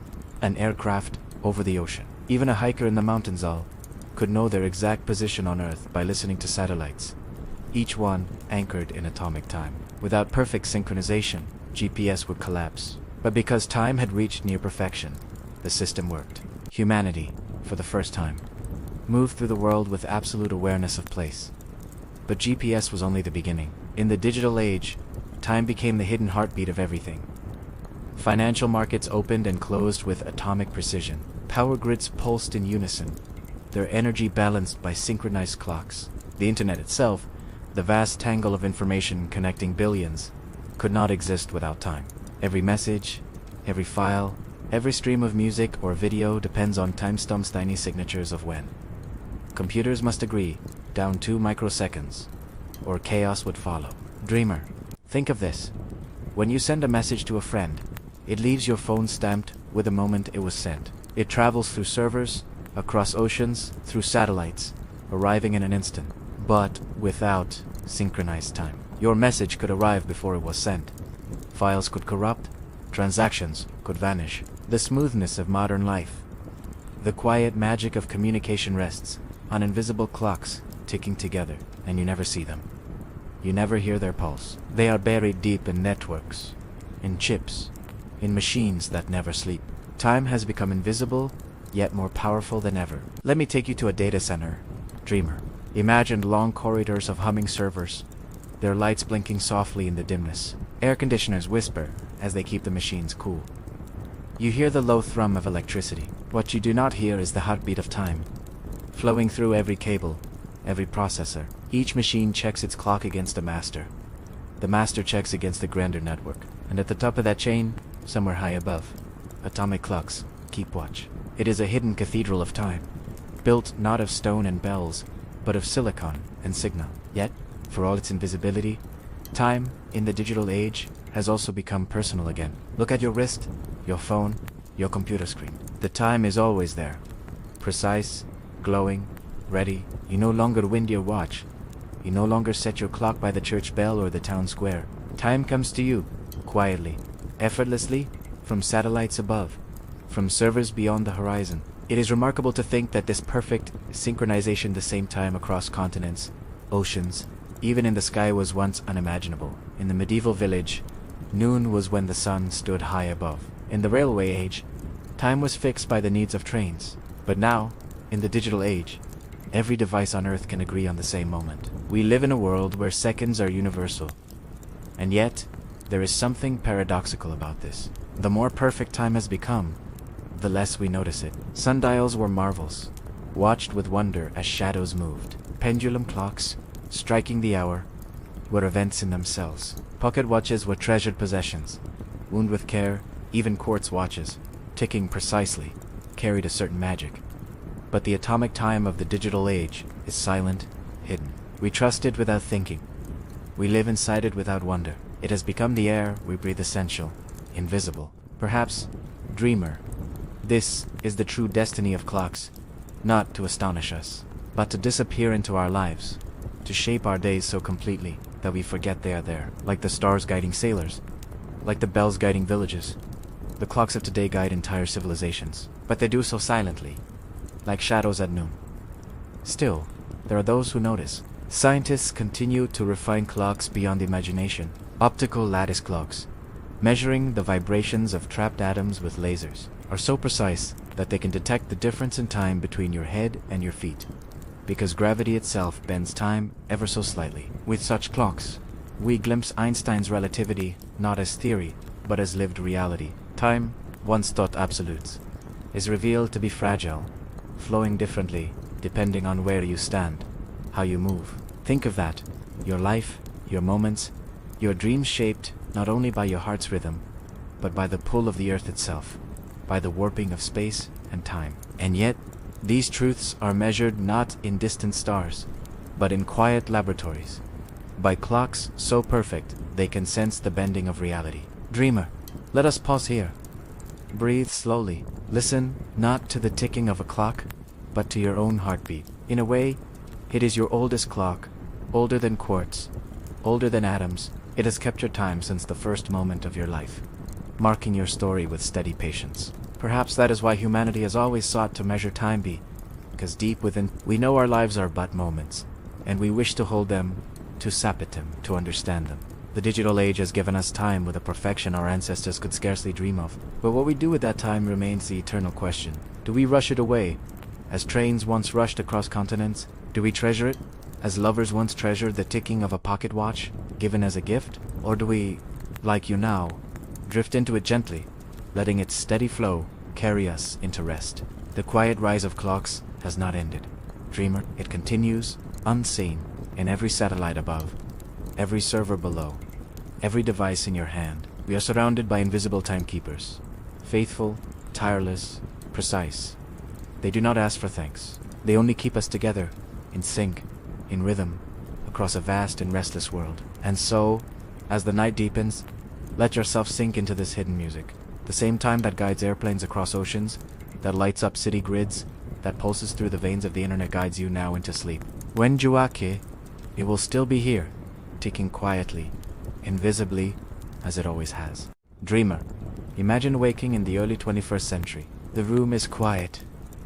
an aircraft over the ocean. Even a hiker in the mountains all could know their exact position on Earth by listening to satellites, each one anchored in atomic time. Without perfect synchronization, GPS would collapse. But because time had reached near perfection, the system worked. Humanity, for the first time, moved through the world with absolute awareness of place. But GPS was only the beginning. In the digital age, time became the hidden heartbeat of everything. Financial markets opened and closed with atomic precision. Power grids pulsed in unison, their energy balanced by synchronized clocks. The internet itself, the vast tangle of information connecting billions, could not exist without time. Every message, every file, every stream of music or video depends on timestamps, tiny signatures of when. Computers must agree, down 2 microseconds, or chaos would follow. Dreamer, think of this. When you send a message to a friend, it leaves your phone stamped with the moment it was sent. It travels through servers, across oceans, through satellites, arriving in an instant. But without synchronized time, your message could arrive before it was sent. Files could corrupt, transactions could vanish. The smoothness of modern life, the quiet magic of communication rests on invisible clocks ticking together, and you never see them. You never hear their pulse. They are buried deep in networks, in chips, in machines that never sleep. Time has become invisible, yet more powerful than ever. Let me take you to a data center, dreamer. Imagine long corridors of humming servers, their lights blinking softly in the dimness. Air conditioners whisper as they keep the machines cool. You hear the low thrum of electricity. What you do not hear is the heartbeat of time, flowing through every cable, every processor. Each machine checks its clock against a master. The master checks against the grander network. And at the top of that chain, somewhere high above, atomic clocks keep watch. It is a hidden cathedral of time, built not of stone and bells, but of silicon and signal. Yet, for all its invisibility, time, in the digital age, has also become personal again. Look at your wrist, your phone, your computer screen. The time is always there. Precise, glowing, ready. You no longer wind your watch. You no longer set your clock by the church bell or the town square. Time comes to you, quietly, effortlessly, from satellites above, from servers beyond the horizon. It is remarkable to think that this perfect synchronization the same time across continents, oceans, even in the sky was once unimaginable. In the medieval village, noon was when the sun stood high above. In the railway age, time was fixed by the needs of trains. But now, in the digital age, every device on Earth can agree on the same moment. We live in a world where seconds are universal. And yet, there is something paradoxical about this. The more perfect time has become, the less we notice it. Sundials were marvels, watched with wonder as shadows moved. Pendulum clocks, striking the hour, were events in themselves. Pocket watches were treasured possessions, wound with care. Even quartz watches, ticking precisely, carried a certain magic. But the atomic time of the digital age is silent, hidden. We trust it without thinking. We live inside it without wonder. It has become the air we breathe, essential, invisible. Perhaps, dreamer, this is the true destiny of clocks, not to astonish us, but to disappear into our lives, to shape our days so completely that we forget they are there, like the stars guiding sailors, like the bells guiding villages. The clocks of today guide entire civilizations, but they do so silently, like shadows at noon. Still, there are those who notice. Scientists continue to refine clocks beyond imagination. Optical lattice clocks, measuring the vibrations of trapped atoms with lasers, are so precise that they can detect the difference in time between your head and your feet, because gravity itself bends time ever so slightly. With such clocks, we glimpse Einstein's relativity not as theory, but as lived reality. Time, once thought absolute, is revealed to be fragile, flowing differently depending on where you stand, how you move. Think of that, your life, your moments, your dreams shaped not only by your heart's rhythm, but by the pull of the earth itself, by the warping of space and time. And yet, these truths are measured not in distant stars, but in quiet laboratories, by clocks so perfect they can sense the bending of reality. Dreamer, let us pause here. Breathe slowly. Listen not to the ticking of a clock, but to your own heartbeat. In a way, it is your oldest clock, older than quartz, older than atoms. It has kept your time since the first moment of your life, marking your story with steady patience. Perhaps that is why humanity has always sought to measure time, because deep within we know our lives are but moments, and we wish to hold them, to sapitem, to understand them. The digital age has given us time with a perfection our ancestors could scarcely dream of. But what we do with that time remains the eternal question. Do we rush it away, as trains once rushed across continents? Do we treasure it, as lovers once treasured the ticking of a pocket watch, given as a gift? Or do we, like you now, drift into it gently, letting its steady flow carry us into rest? The quiet rise of clocks has not ended. Dreamer, it continues, unseen, in every satellite above, every server below, every device in your hand. We are surrounded by invisible timekeepers, faithful, tireless, precise. They do not ask for thanks. They only keep us together, in sync, in rhythm, across a vast and restless world. And so, as the night deepens, let yourself sink into this hidden music. The same time that guides airplanes across oceans, that lights up city grids, that pulses through the veins of the internet guides you now into sleep. When you wake, it will still be here, ticking quietly, invisibly, as it always has. Dreamer, imagine waking in the early 21st century. The room is quiet,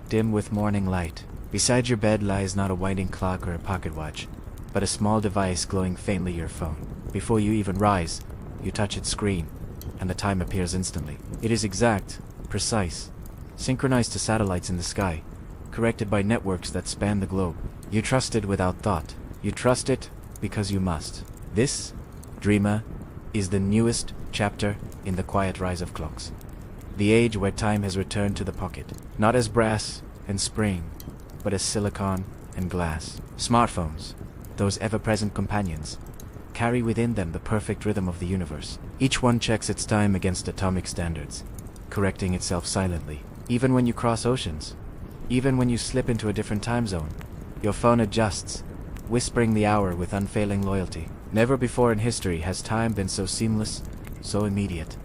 dim with morning light. Beside your bed lies not a winding clock or a pocket watch, but a small device glowing faintly, your phone. Before you even rise, you touch its screen, and the time appears instantly. It is exact, precise, synchronized to satellites in the sky, corrected by networks that span the globe. You trust it without thought. You trust it because you must. This, dreamer, is the newest chapter in the quiet rise of clocks. The age where time has returned to the pocket, not as brass and spring, but as silicon and glass. Smartphones, those ever-present companions, carry within them the perfect rhythm of the universe. Each one checks its time against atomic standards, correcting itself silently. Even when you cross oceans, even when you slip into a different time zone, your phone adjusts, whispering the hour with unfailing loyalty. Never before in history has time been so seamless, so immediate.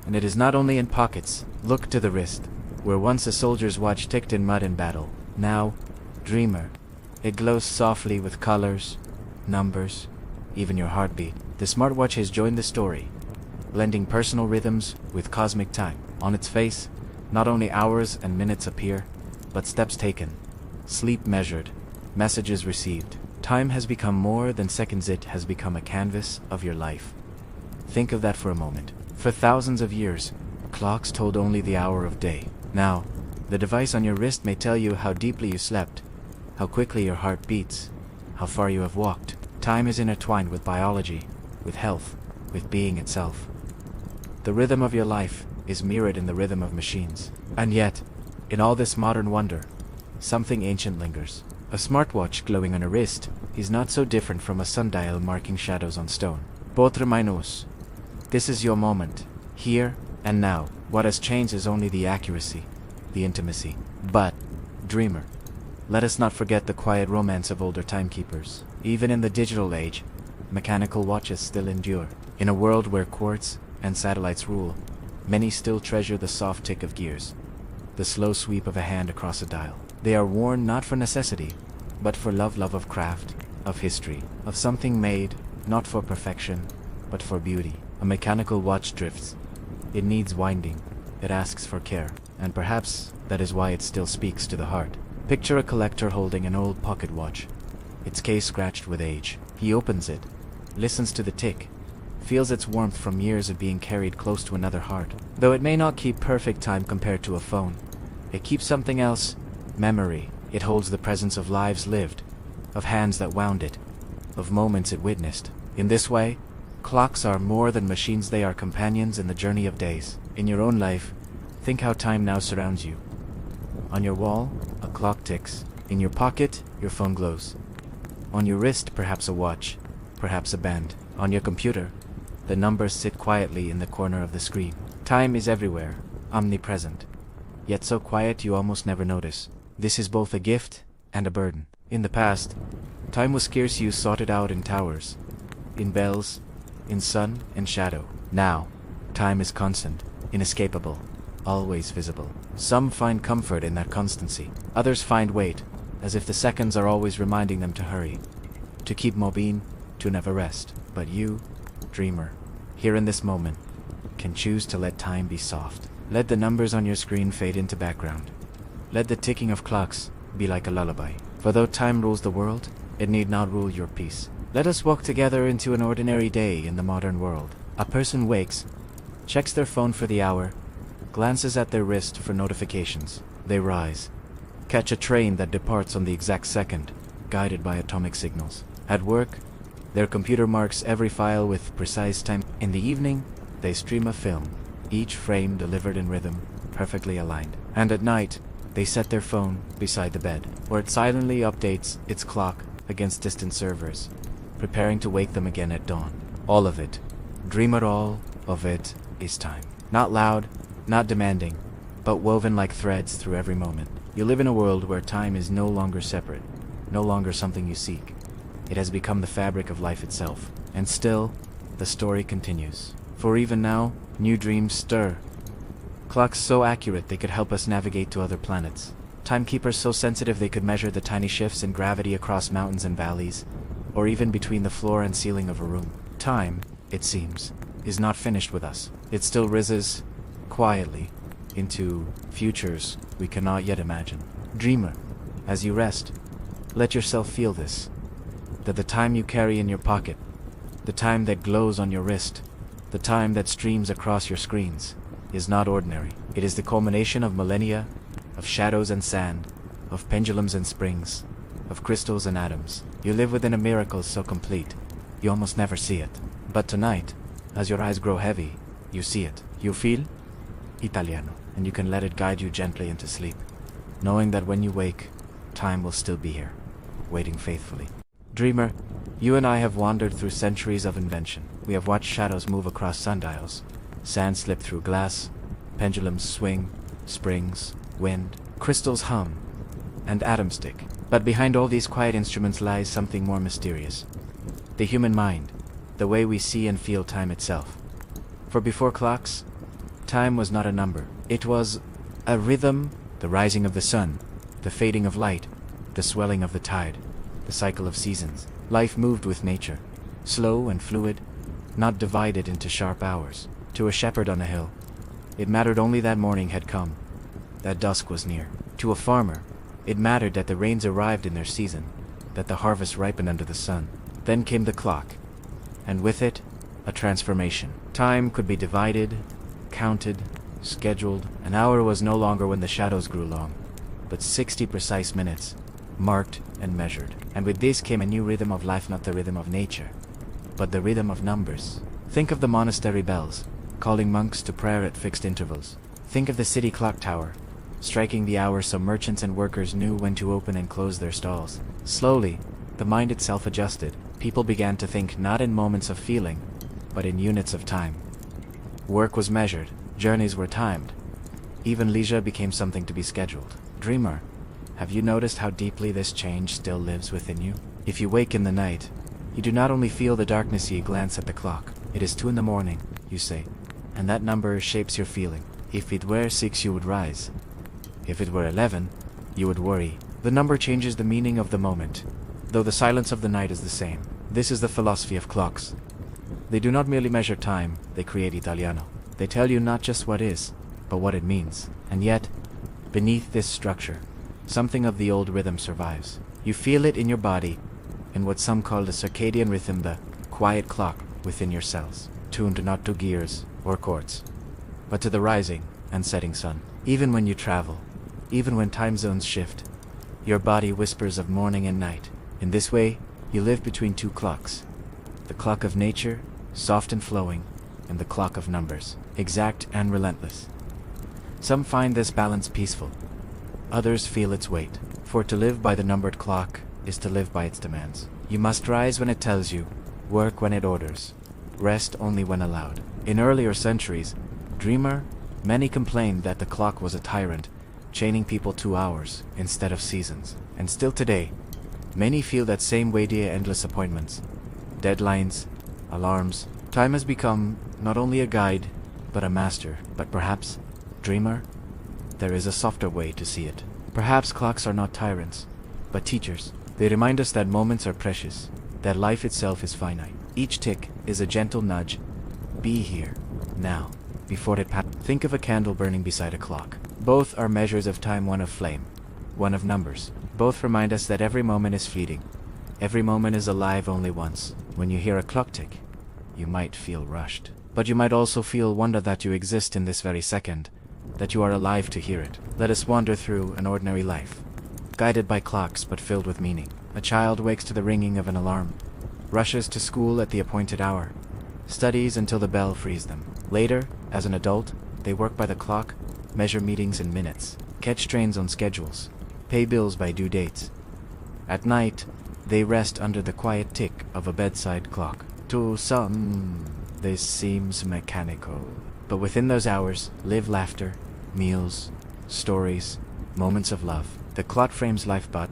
And it is not only in pockets. Look to the wrist, where once a soldier's watch ticked in mud in battle. Now, dreamer, it glows softly with colors, numbers, even your heartbeat. The smartwatch has joined the story, blending personal rhythms with cosmic time. On its face, not only hours and minutes appear, but steps taken, sleep measured, messages received. Time has become more than seconds. It has become a canvas of your life. Think of that for a moment. For thousands of years, clocks told only the hour of day. Now, the device on your wrist may tell you how deeply you slept, how quickly your heart beats, how far you have walked. Time is intertwined with biology, with health, with being itself. The rhythm of your life is mirrored in the rhythm of machines. And yet, in all this modern wonder, something ancient lingers. A smartwatch glowing on a wrist is not so different from a sundial marking shadows on stone. Both remind us, this is your moment, here and now. What has changed is only the accuracy, the intimacy. But, dreamer, let us not forget the quiet romance of older timekeepers. Even in the digital age, mechanical watches still endure. In a world where quartz and satellites rule, many still treasure the soft tick of gears, the slow sweep of a hand across a dial. They are worn not for necessity, but for love of craft, of history, of something made, not for perfection, but for beauty. A mechanical watch drifts. It needs winding. It asks for care. And perhaps that is why it still speaks to the heart. Picture a collector holding an old pocket watch, its case scratched with age. He opens it, listens to the tick, feels its warmth from years of being carried close to another heart. Though it may not keep perfect time compared to a phone, it keeps something else, memory. It holds the presence of lives lived, of hands that wound it, of moments it witnessed. In this way, clocks are more than machines. They are companions in the journey of days. In your own life, think how time now surrounds you. On your wall, a clock ticks. In your pocket, your phone glows. On your wrist, perhaps a watch, perhaps a band. On your computer, the numbers sit quietly in the corner of the screen. Time is everywhere, omnipresent, yet so quiet you almost never notice. This is both a gift and a burden. In the past, time was scarce. You sought it out in towers, in bells, in sun and shadow. Now, time is constant, inescapable, always visible. Some find comfort in that constancy. Others find weight, as if the seconds are always reminding them to hurry, to keep mobile, to never rest. But you, dreamer, here in this moment, can choose to let time be soft. Let the numbers on your screen fade into background. Let the ticking of clocks be like a lullaby. For though time rules the world, it need not rule your peace. Let us walk together into an ordinary day in the modern world. A person wakes, checks their phone for the hour, glances at their wrist for notifications. They rise, catch a train that departs on the exact second, guided by atomic signals. At work, their computer marks every file with precise time. In the evening, they stream a film, each frame delivered in rhythm, perfectly aligned. And at night, they set their phone beside the bed, where it silently updates its clock against distant servers, preparing to wake them again at dawn. All of it, dreamer, all of it is time. Not loud, not demanding, but woven like threads through every moment. You live in a world where time is no longer separate, no longer something you seek. It has become the fabric of life itself. And still, the story continues. For even now, new dreams stir. Clocks so accurate they could help us navigate to other planets. Timekeepers so sensitive they could measure the tiny shifts in gravity across mountains and valleys, or even between the floor and ceiling of a room. Time, it seems, is not finished with us. It still rises, quietly, into futures we cannot yet imagine. Dreamer, as you rest, let yourself feel this, that the time you carry in your pocket, the time that glows on your wrist, the time that streams across your screens, is not ordinary. It is the culmination of millennia, of shadows and sand, of pendulums and springs, of crystals and atoms. You live within a miracle so complete, you almost never see it. But tonight, as your eyes grow heavy, you see it. You feel Italiano, and you can let it guide you gently into sleep, knowing that when you wake, time will still be here, waiting faithfully. Dreamer, you and I have wandered through centuries of invention. We have watched shadows move across sundials, sand slip through glass, pendulums swing, springs, wind, crystals hum, and atoms tick. But behind all these quiet instruments lies something more mysterious. The human mind, the way we see and feel time itself. For before clocks, time was not a number. It was a rhythm, the rising of the sun, the fading of light, the swelling of the tide, the cycle of seasons. Life moved with nature, slow and fluid, not divided into sharp hours. To a shepherd on a hill, it mattered only that morning had come, that dusk was near. To a farmer, it mattered that the rains arrived in their season, that the harvest ripened under the sun. Then came the clock, and with it, a transformation. Time could be divided, counted, scheduled. An hour was no longer when the shadows grew long, but 60 precise minutes, marked and measured. And with this came a new rhythm of life, not the rhythm of nature, but the rhythm of numbers. Think of the monastery bells, calling monks to prayer at fixed intervals. Think of the city clock tower, striking the hour so merchants and workers knew when to open and close their stalls. Slowly, the mind itself adjusted. People began to think not in moments of feeling, but in units of time. Work was measured, journeys were timed. Even leisure became something to be scheduled. Dreamer, have you noticed how deeply this change still lives within you? If you wake in the night, you do not only feel the darkness, you glance at the clock. It is 2 in the morning, you say, and that number shapes your feeling. If it were 6, you would rise. If it were 11, you would worry. The number changes the meaning of the moment, though the silence of the night is the same. This is the philosophy of clocks. They do not merely measure time, they create Italiano. They tell you not just what is, but what it means. And yet, beneath this structure, something of the old rhythm survives. You feel it in your body, in what some call the circadian rhythm, the quiet clock within your cells, tuned not to gears or chords, but to the rising and setting sun. Even when you travel, even when time zones shift, your body whispers of morning and night. In this way, you live between 2 clocks. The clock of nature, soft and flowing, and the clock of numbers, exact and relentless. Some find this balance peaceful. Others feel its weight. For to live by the numbered clock is to live by its demands. You must rise when it tells you, work when it orders, rest only when allowed. In earlier centuries, Dreamer, many complained that the clock was a tyrant, chaining people to hours instead of seasons. And still today, many feel that same way via endless appointments, deadlines, alarms. Time has become not only a guide, but a master. But perhaps, Dreamer, there is a softer way to see it. Perhaps clocks are not tyrants, but teachers. They remind us that moments are precious, that life itself is finite. Each tick is a gentle nudge. Be here, now, before it passes. Think of a candle burning beside a clock. Both are measures of time, one of flame, one of numbers. Both remind us that every moment is fleeting. Every moment is alive only once. When you hear a clock tick, you might feel rushed. But you might also feel wonder that you exist in this very second, that you are alive to hear it. Let us wander through an ordinary life, guided by clocks but filled with meaning. A child wakes to the ringing of an alarm, rushes to school at the appointed hour, studies until the bell frees them. Later, as an adult, they work by the clock, measure meetings in minutes, catch trains on schedules, pay bills by due dates. At night, they rest under the quiet tick of a bedside clock. To some, this seems mechanical, but within those hours live laughter, meals, stories, moments of love. The clock frames life, but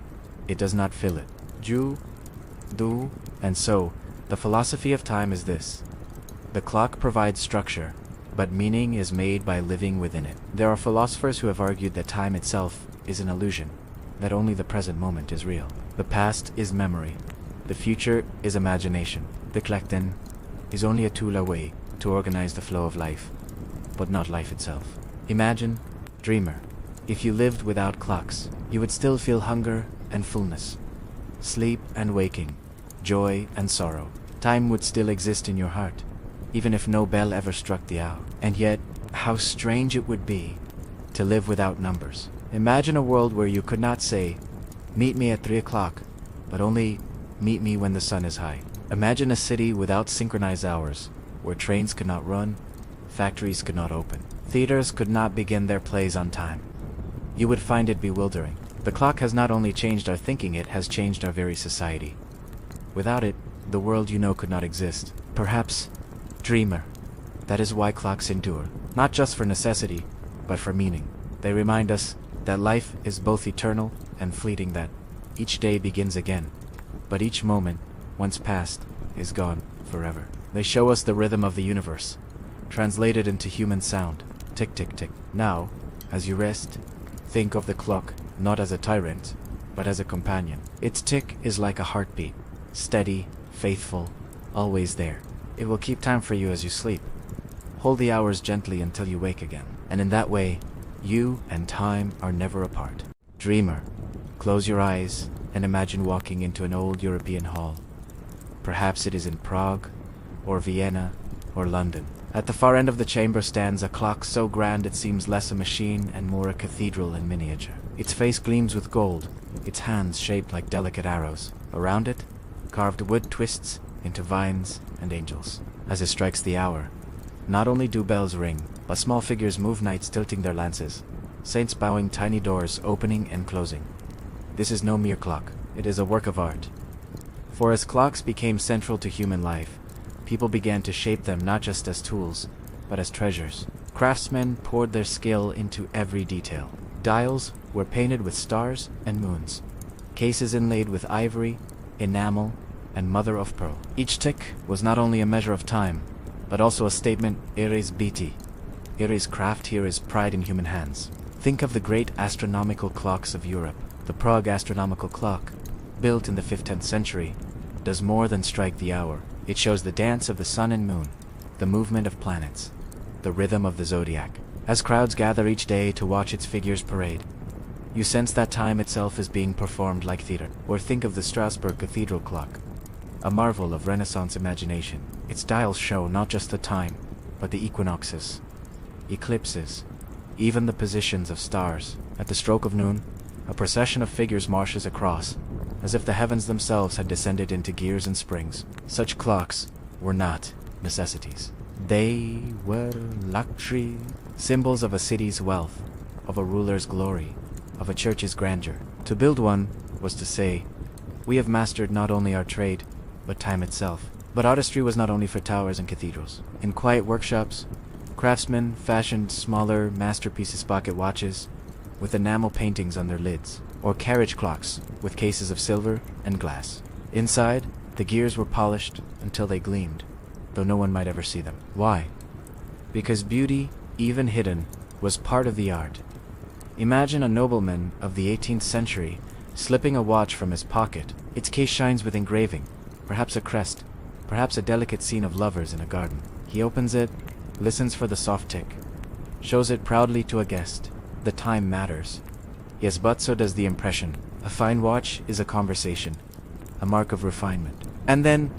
it does not fill it. Do, and so, the philosophy of time is this. The clock provides structure, but meaning is made by living within it. There are philosophers who have argued that time itself is an illusion, that only the present moment is real. The past is memory. The future is imagination. The clock, then, is only a tool away to organize the flow of life, but not life itself. Imagine, dreamer, if you lived without clocks, you would still feel hunger and fullness, sleep and waking, joy and sorrow. Time would still exist in your heart, even if no bell ever struck the hour. And yet, how strange it would be to live without numbers. Imagine a world where you could not say, meet me at 3 o'clock, but only meet me when the sun is high. Imagine a city without synchronized hours, where trains could not run, factories could not open, theaters could not begin their plays on time. You would find it bewildering. The clock has not only changed our thinking, it has changed our very society. Without it, the world you know could not exist. Perhaps, dreamer. That is why clocks endure, not just for necessity, but for meaning. They remind us that life is both eternal and fleeting, that each day begins again, but each moment, once past, is gone forever. They show us the rhythm of the universe, translated into human sound. Tick, tick, tick. Now, as you rest, think of the clock not as a tyrant, but as a companion. Its tick is like a heartbeat, steady, faithful, always there. It will keep time for you as you sleep. Hold the hours gently until you wake again, and in that way, you and time are never apart. Dreamer, close your eyes and imagine walking into an old European hall. Perhaps it is in Prague, or Vienna, or London. At the far end of the chamber stands a clock so grand it seems less a machine and more a cathedral in miniature. Its face gleams with gold, its hands shaped like delicate arrows. Around it, carved wood twists into vines and angels. As it strikes the hour, not only do bells ring, but small figures move, knights tilting their lances, saints bowing, tiny doors opening and closing. This is no mere clock, it is a work of art. For as clocks became central to human life, people began to shape them not just as tools, but as treasures. Craftsmen poured their skill into every detail. Dials were painted with stars and moons, cases inlaid with ivory, enamel, and mother of pearl. Each tick was not only a measure of time, but also a statement. Eres biti. Eres craft, here is pride in human hands. Think of the great astronomical clocks of Europe. The Prague astronomical clock, built in the 15th century, does more than strike the hour. It shows the dance of the sun and moon, the movement of planets, the rhythm of the zodiac. As crowds gather each day to watch its figures parade, you sense that time itself is being performed like theater. Or think of the Strasbourg Cathedral clock, a marvel of Renaissance imagination. Its dials show not just the time, but the equinoxes, eclipses, even the positions of stars. At the stroke of noon, a procession of figures marches across, as if the heavens themselves had descended into gears and springs. Such clocks were not necessities. They were luxury, symbols of a city's wealth, of a ruler's glory, of a church's grandeur. To build one was to say, we have mastered not only our trade, but time itself. But artistry was not only for towers and cathedrals. In quiet workshops, craftsmen fashioned smaller masterpieces, pocket watches, with enamel paintings on their lids, or carriage clocks with cases of silver and glass. Inside, the gears were polished until they gleamed, though no one might ever see them. Why? Because beauty, even hidden, was part of the art. Imagine a nobleman of the 18th century slipping a watch from his pocket. Its case shines with engraving, perhaps a crest, perhaps a delicate scene of lovers in a garden. He opens it, listens for the soft tick, shows it proudly to a guest. The time matters. Yes, but so does the impression. A fine watch is a conversation, a mark of refinement. And then,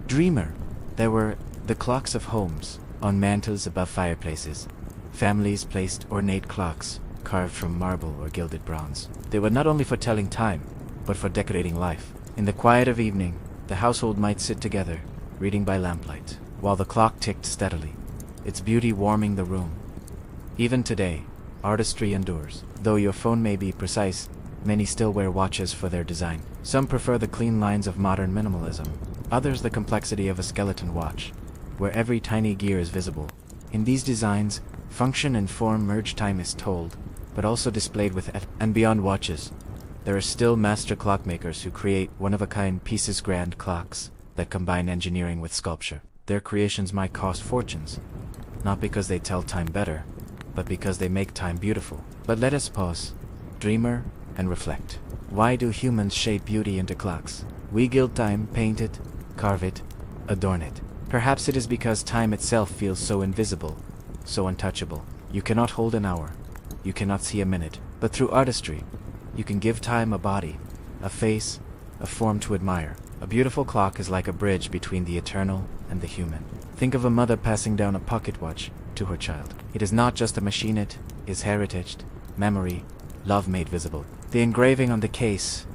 dreamer. There were the clocks of homes, on mantels above fireplaces. Families placed ornate clocks, carved from marble or gilded bronze. They were not only for telling time, but for decorating life. In the quiet of evening, the household might sit together, reading by lamplight, while the clock ticked steadily, its beauty warming the room. Even today, artistry endures. Though your phone may be precise, many still wear watches for their design. Some prefer the clean lines of modern minimalism, others the complexity of a skeleton watch, where every tiny gear is visible. In these designs, function and form merge. Time is told, but also displayed with and beyond watches. There are still master clockmakers who create one-of-a-kind pieces, grand clocks that combine engineering with sculpture. Their creations might cost fortunes, not because they tell time better, but because they make time beautiful. But let us pause, dreamer, and reflect. Why do humans shape beauty into clocks? We gild time, paint it, carve it, adorn it. Perhaps it is because time itself feels so invisible, so untouchable. You cannot hold an hour, you cannot see a minute, but through artistry, you can give time a body, a face, a form to admire. A beautiful clock is like a bridge between the eternal and the human. Think of a mother passing down a pocket watch to her child. It is not just a machine, it is heritage, memory, love made visible. The engraving on the case,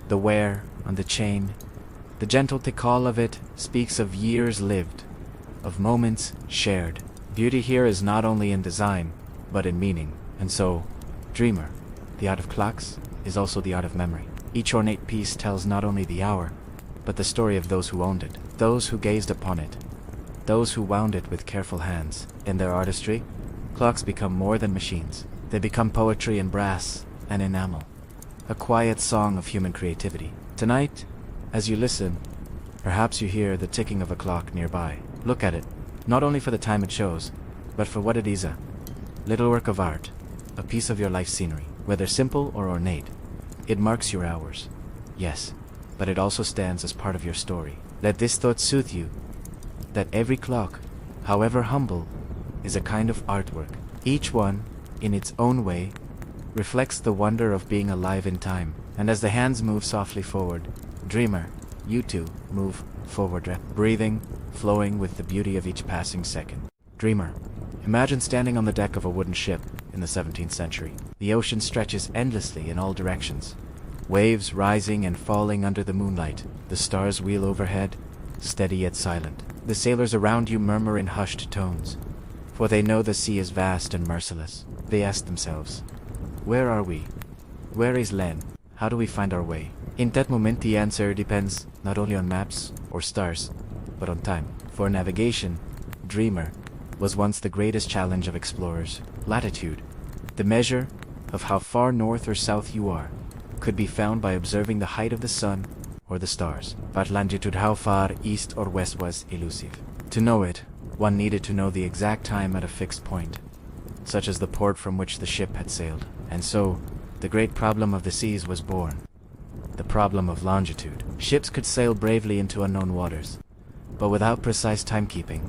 the wear on the chain, The gentle tickle of it speaks of years lived, of moments shared. Beauty here is not only in design, but in meaning. And so, dreamer, the art of clocks is also the art of memory. Each ornate piece tells not only the hour, but the story of those who owned it, those who gazed upon it, those who wound it with careful hands. In their artistry, clocks become more than machines. They become poetry in brass and enamel, a quiet song of human creativity. Tonight, as you listen, perhaps you hear the ticking of a clock nearby. Look at it, not only for the time it shows, but for what it is, a little work of art, a piece of your life scenery. Whether simple or ornate, it marks your hours. Yes, but it also stands as part of your story. Let this thought soothe you, that every clock, however humble, is a kind of artwork. Each one, in its own way, reflects the wonder of being alive in time. And as the hands move softly forward, dreamer, you too move forward, breathing, flowing with the beauty of each passing second. Dreamer, imagine standing on the deck of a wooden ship in the 17th century. The ocean stretches endlessly in all directions, waves rising and falling under the moonlight. The stars wheel overhead, steady yet silent. The sailors around you murmur in hushed tones, for they know the sea is vast and merciless. They ask themselves, where are we? Where is Len? How do we find our way? In that moment, the answer depends not only on maps or stars, but on time. For navigation, dreamer, was once the greatest challenge of explorers. Latitude, the measure of how far north or south you are, could be found by observing the height of the sun or the stars. But longitude, how far east or west, was elusive. To know it, one needed to know the exact time at a fixed point, such as the port from which the ship had sailed. And so, the great problem of the seas was born. The problem of longitude. Ships could sail bravely into unknown waters, but without precise timekeeping,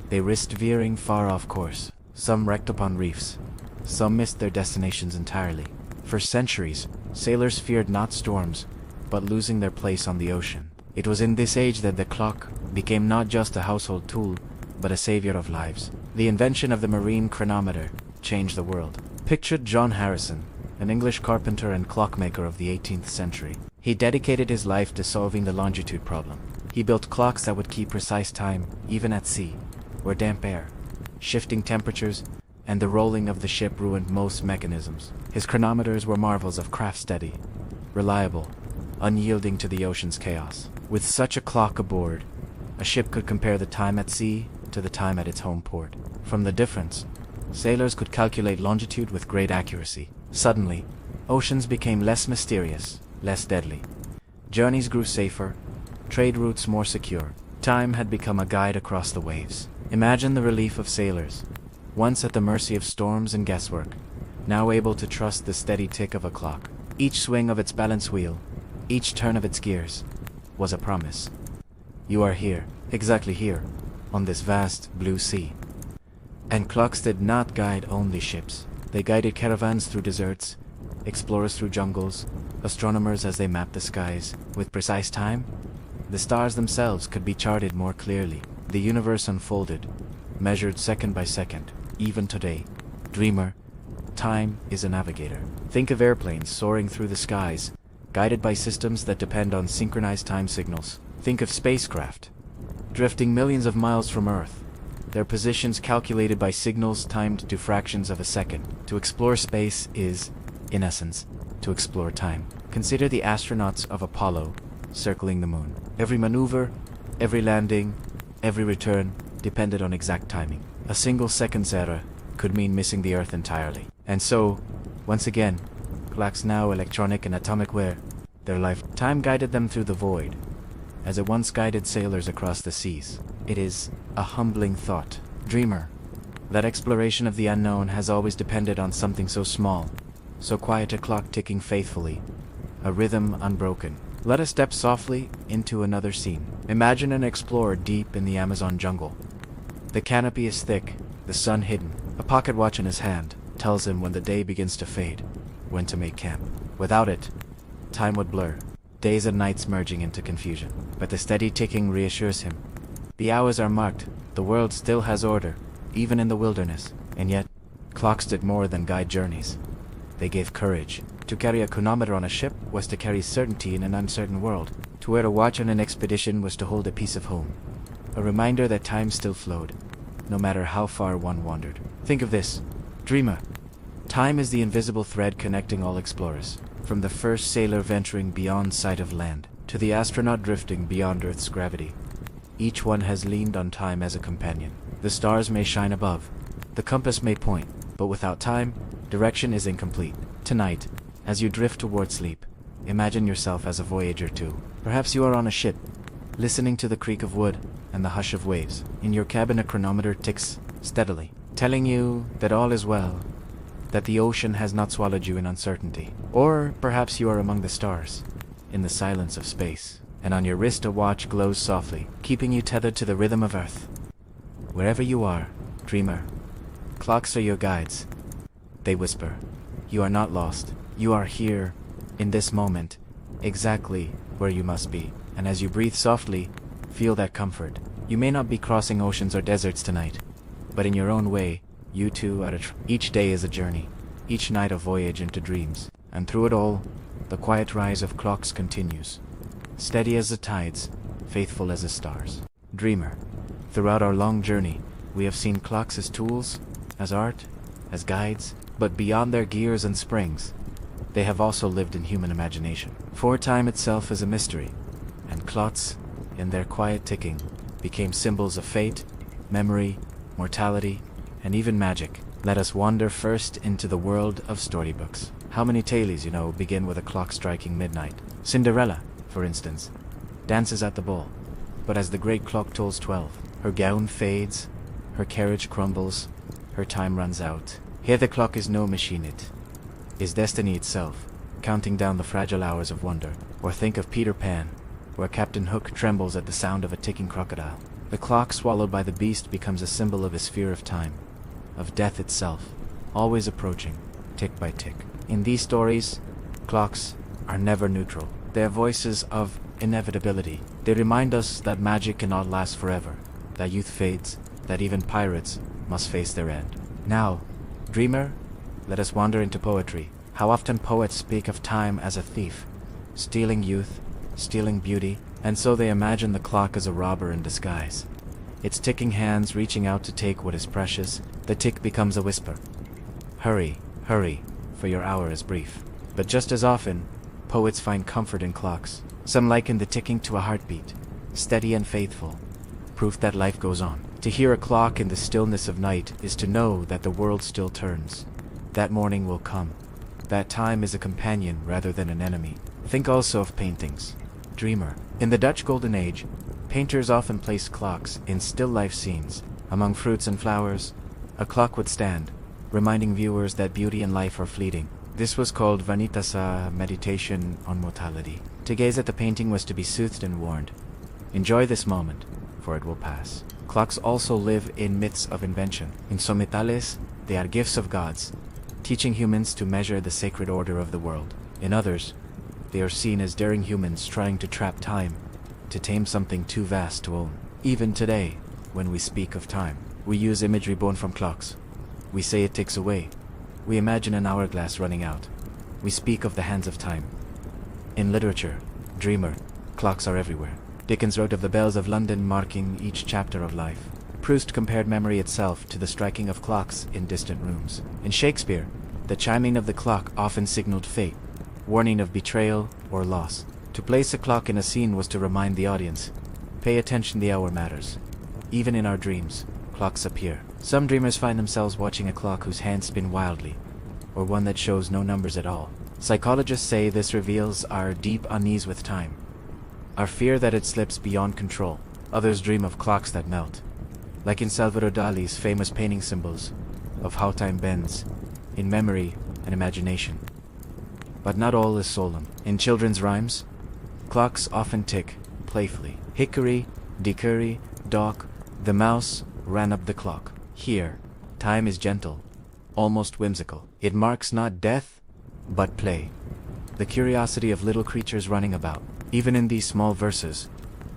they risked veering far off course. Some wrecked upon reefs, some missed their destinations entirely. For centuries, sailors feared not storms, but losing their place on the ocean. It was in this age that the clock became not just a household tool, but a savior of lives. The invention of the marine chronometer changed the world. Picture John Harrison, an English carpenter and clockmaker of the 18th century. He dedicated his life to solving the longitude problem. He built clocks that would keep precise time, even at sea, where damp air, shifting temperatures, and the rolling of the ship ruined most mechanisms. His chronometers were marvels of craft, steady, reliable, unyielding to the ocean's chaos. With such a clock aboard, a ship could compare the time at sea to the time at its home port. From the difference, sailors could calculate longitude with great accuracy. Suddenly, oceans became less mysterious, less deadly. Journeys grew safer, trade routes more secure. Time had become a guide across the waves. Imagine the relief of sailors, once at the mercy of storms and guesswork, now able to trust the steady tick of a clock. Each swing of its balance wheel, each turn of its gears, was a promise. You are here, exactly here, on this vast blue sea. And clocks did not guide only ships. They guided caravans through deserts, explorers through jungles, astronomers as they mapped the skies. With precise time, the stars themselves could be charted more clearly. The universe unfolded, measured second by second. Even today, dreamer, time is a navigator. Think of airplanes soaring through the skies, guided by systems that depend on synchronized time signals. Think of spacecraft, drifting millions of miles from Earth, their positions calculated by signals timed to fractions of a second. To explore space is, in essence, to explore time. Consider the astronauts of Apollo circling the moon. Every maneuver, every landing, every return depended on exact timing. A single second's error could mean missing the Earth entirely. And so, once again, clocks, now electronic and atomic, wear their life. Time guided them through the void, as it once guided sailors across the seas. It is a humbling thought, dreamer, that exploration of the unknown has always depended on something so small, so quiet, a clock ticking faithfully, a rhythm unbroken. Let us step softly into another scene. Imagine an explorer deep in the Amazon jungle. The canopy is thick, the sun hidden. A pocket watch in his hand tells him when the day begins to fade, when to make camp. Without it, time would blur, days and nights merging into confusion. But the steady ticking reassures him. The hours are marked, the world still has order, even in the wilderness. And yet, clocks did more than guide journeys. They gave courage. To carry a chronometer on a ship was to carry certainty in an uncertain world. To wear a watch on an expedition was to hold a piece of home. A reminder that time still flowed, no matter how far one wandered. Think of this, dreamer. Time is the invisible thread connecting all explorers, from the first sailor venturing beyond sight of land, to the astronaut drifting beyond Earth's gravity. Each one has leaned on time as a companion. The stars may shine above, the compass may point, but without time, direction is incomplete. Tonight, as you drift toward sleep, imagine yourself as a voyager too. Perhaps you are on a ship, listening to the creak of wood and the hush of waves. In your cabin a chronometer ticks steadily, telling you that all is well, that the ocean has not swallowed you in uncertainty. Or perhaps you are among the stars, in the silence of space, and on your wrist a watch glows softly, keeping you tethered to the rhythm of Earth. Wherever you are, dreamer, clocks are your guides. They whisper, you are not lost. You are here, in this moment, exactly where you must be. And as you breathe softly, feel that comfort. You may not be crossing oceans or deserts tonight, but in your own way, you too are each day is a journey, each night a voyage into dreams. And through it all, the quiet rise of clocks continues, steady as the tides, faithful as the stars. Dreamer, throughout our long journey, we have seen clocks as tools, as art, as guides, but beyond their gears and springs, they have also lived in human imagination. For time itself is a mystery, and clocks, in their quiet ticking, became symbols of fate, memory, mortality, and even magic. Let us wander first into the world of storybooks. How many tales, begin with a clock striking midnight? Cinderella, for instance, dances at the ball, but as the great clock tolls 12, her gown fades, her carriage crumbles, her time runs out. Here the clock is no machine, it is destiny itself, counting down the fragile hours of wonder. Or think of Peter Pan, where Captain Hook trembles at the sound of a ticking crocodile. The clock swallowed by the beast becomes a symbol of his fear of time, of death itself, always approaching, tick by tick. In these stories, clocks are never neutral. They are voices of inevitability. They remind us that magic cannot last forever, that youth fades, that even pirates must face their end. Now, dreamer, let us wander into poetry. How often poets speak of time as a thief, stealing youth, stealing beauty, and so they imagine the clock as a robber in disguise. Its ticking hands reaching out to take what is precious, the tick becomes a whisper. Hurry, hurry, for your hour is brief. But just as often, poets find comfort in clocks. Some liken the ticking to a heartbeat, steady and faithful, proof that life goes on. To hear a clock in the stillness of night is to know that the world still turns. That morning will come. That time is a companion rather than an enemy. Think also of paintings. Dreamer. In the Dutch Golden Age, painters often placed clocks in still life scenes. Among fruits and flowers, a clock would stand, reminding viewers that beauty and life are fleeting. This was called vanitasa, meditation on mortality. To gaze at the painting was to be soothed and warned. Enjoy this moment, for it will pass. Clocks also live in myths of invention. In sometales, they are gifts of gods, teaching humans to measure the sacred order of the world. In others, they are seen as daring humans trying to trap time, to tame something too vast to own. Even today, when we speak of time, we use imagery born from clocks. We say it ticks away. We imagine an hourglass running out. We speak of the hands of time. In literature, dreamer, clocks are everywhere. Dickens wrote of the bells of London marking each chapter of life. Proust compared memory itself to the striking of clocks in distant rooms. In Shakespeare, the chiming of the clock often signaled fate, warning of betrayal or loss. To place a clock in a scene was to remind the audience, pay attention, the hour matters. Even in our dreams, clocks appear. Some dreamers find themselves watching a clock whose hands spin wildly, or one that shows no numbers at all. Psychologists say this reveals our deep unease with time, our fear that it slips beyond control. Others dream of clocks that melt, like in Salvador Dali's famous painting symbols of how time bends, in memory and imagination. But not all is solemn. In children's rhymes, clocks often tick playfully. Hickory, dickory, dock, the mouse ran up the clock. Here, time is gentle, almost whimsical. It marks not death, but play, the curiosity of little creatures running about. Even in these small verses,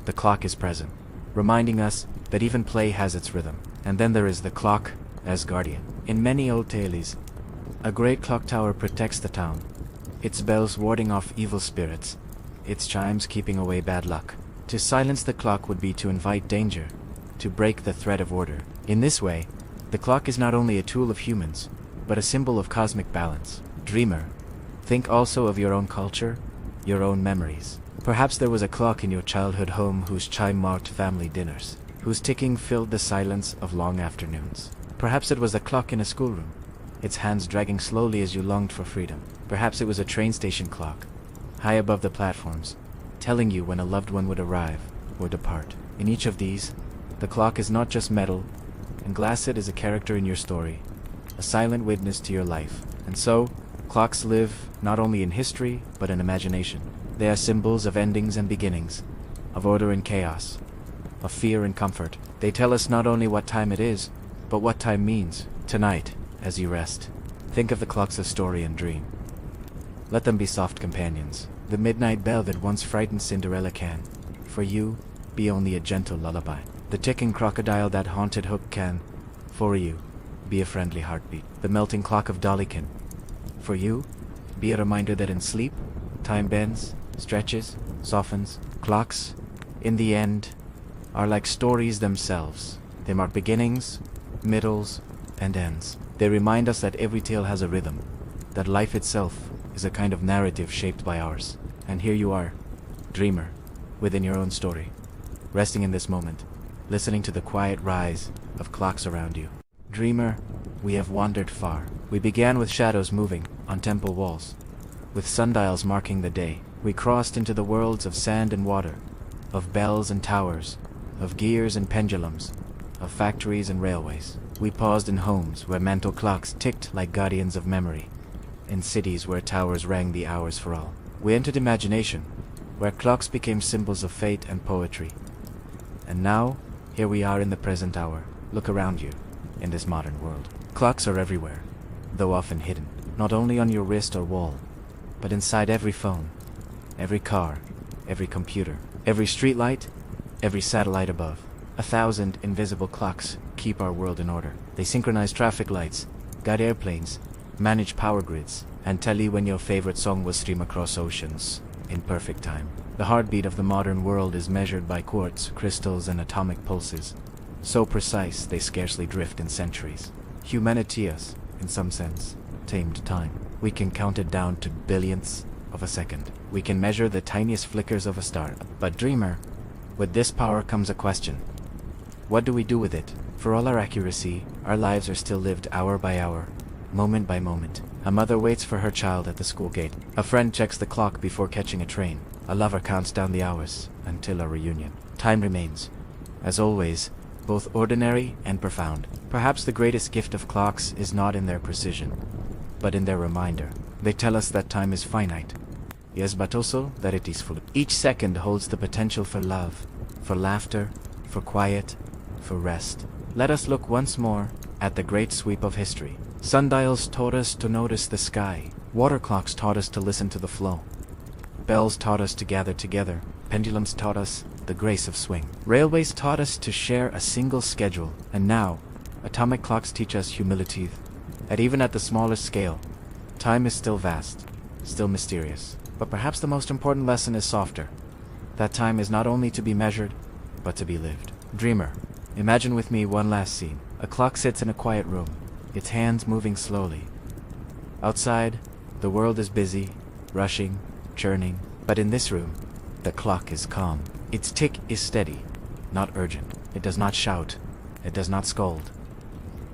the clock is present, reminding us that even play has its rhythm. And then there is the clock as guardian. In many old tales, a great clock tower protects the town, its bells warding off evil spirits, its chimes keeping away bad luck. To silence the clock would be to invite danger, to break the thread of order. In this way, the clock is not only a tool of humans, but a symbol of cosmic balance. Dreamer, think also of your own culture, your own memories. Perhaps there was a clock in your childhood home whose chime marked family dinners, whose ticking filled the silence of long afternoons. Perhaps it was a clock in a schoolroom, its hands dragging slowly as you longed for freedom. Perhaps it was a train station clock, high above the platforms, telling you when a loved one would arrive or depart. In each of these, the clock is not just metal and glass, it is a character in your story, a silent witness to your life. And so, clocks live not only in history, but in imagination. They are symbols of endings and beginnings, of order and chaos, of fear and comfort. They tell us not only what time it is, but what time means. Tonight, as you rest, think of the clocks of story and dream. Let them be soft companions. The midnight bell that once frightened Cinderella can, for you, be only a gentle lullaby. The ticking crocodile that haunted Hook can, for you, be a friendly heartbeat. The melting clock of Dolly can, for you, be a reminder that in sleep, time bends, stretches, softens. Clocks, in the end, are like stories themselves. They mark beginnings, middles, and ends. They remind us that every tale has a rhythm, that life itself is a kind of narrative shaped by ours. And here you are, dreamer, within your own story, resting in this moment, listening to the quiet rise of clocks around you. Dreamer, we have wandered far. We began with shadows moving on temple walls, with sundials marking the day. We crossed into the worlds of sand and water, of bells and towers, of gears and pendulums, of factories and railways. We paused in homes where mantle clocks ticked like guardians of memory, in cities where towers rang the hours for all. We entered imagination, where clocks became symbols of fate and poetry. And now, here we are in the present hour. Look around you, in this modern world. Clocks are everywhere, though often hidden, not only on your wrist or wall, but inside every phone, every car, every computer, every streetlight, every satellite above. 1,000 invisible clocks keep our world in order. They synchronize traffic lights, guide airplanes, manage power grids, and tell you when your favorite song will stream across oceans in perfect time. The heartbeat of the modern world is measured by quartz, crystals, and atomic pulses, so precise they scarcely drift in centuries. Humanity has, in some sense, tamed time. We can count it down to billionths of a second. We can measure the tiniest flickers of a star. But dreamer, with this power comes a question. What do we do with it? For all our accuracy, our lives are still lived hour by hour, moment by moment. A mother waits for her child at the school gate. A friend checks the clock before catching a train. A lover counts down the hours until a reunion. Time remains, as always, both ordinary and profound. Perhaps the greatest gift of clocks is not in their precision, but in their reminder. They tell us that time is finite, yes, but also that it is full. Each second holds the potential for love, for laughter, for quiet, for rest. Let us look once more at the great sweep of history. Sundials taught us to notice the sky. Water clocks taught us to listen to the flow. Bells taught us to gather together. Pendulums taught us the grace of swing. Railways taught us to share a single schedule. And now, atomic clocks teach us humility. And even at the smallest scale, time is still vast, still mysterious. But perhaps the most important lesson is softer. That time is not only to be measured, but to be lived. Dreamer, imagine with me one last scene. A clock sits in a quiet room, its hands moving slowly. Outside, the world is busy, rushing, churning. But in this room, the clock is calm. Its tick is steady, not urgent. It does not shout. It does not scold.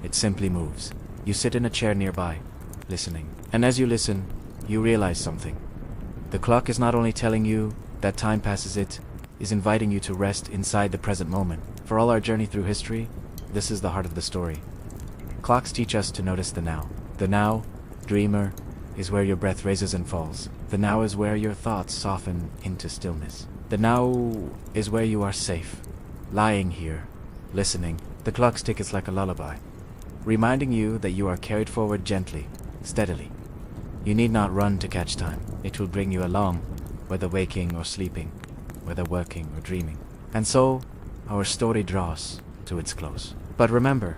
It simply moves. You sit in a chair nearby, listening. And as you listen, you realize something. The clock is not only telling you that time passes, it is inviting you to rest inside the present moment. For all our journey through history, this is the heart of the story. Clocks teach us to notice the now. The now, dreamer, is where your breath raises and falls. The now is where your thoughts soften into stillness. The now is where you are safe, lying here, listening. The clock's tick is like a lullaby, reminding you that you are carried forward gently, steadily. You need not run to catch time. It will bring you along, whether waking or sleeping, whether working or dreaming. And so, our story draws to its close. But remember,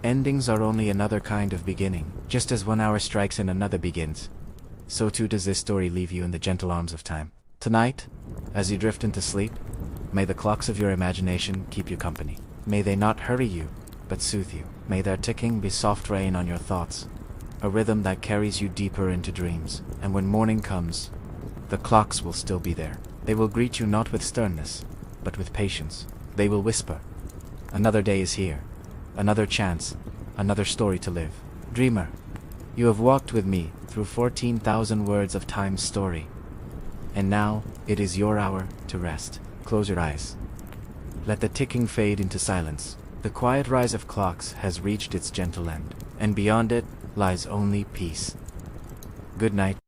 endings are only another kind of beginning. Just as 1 hour strikes and another begins, so too does this story leave you in the gentle arms of time. Tonight, as you drift into sleep, may the clocks of your imagination keep you company. May they not hurry you, but soothe you. May their ticking be soft rain on your thoughts, a rhythm that carries you deeper into dreams. And when morning comes, the clocks will still be there. They will greet you not with sternness, but with patience. They will whisper, "Another day is here, another chance, another story to live." Dreamer, you have walked with me through 14,000 words of time's story, and now it is your hour to rest. Close your eyes. Let the ticking fade into silence. The quiet rise of clocks has reached its gentle end, and beyond it lies only peace. Good night.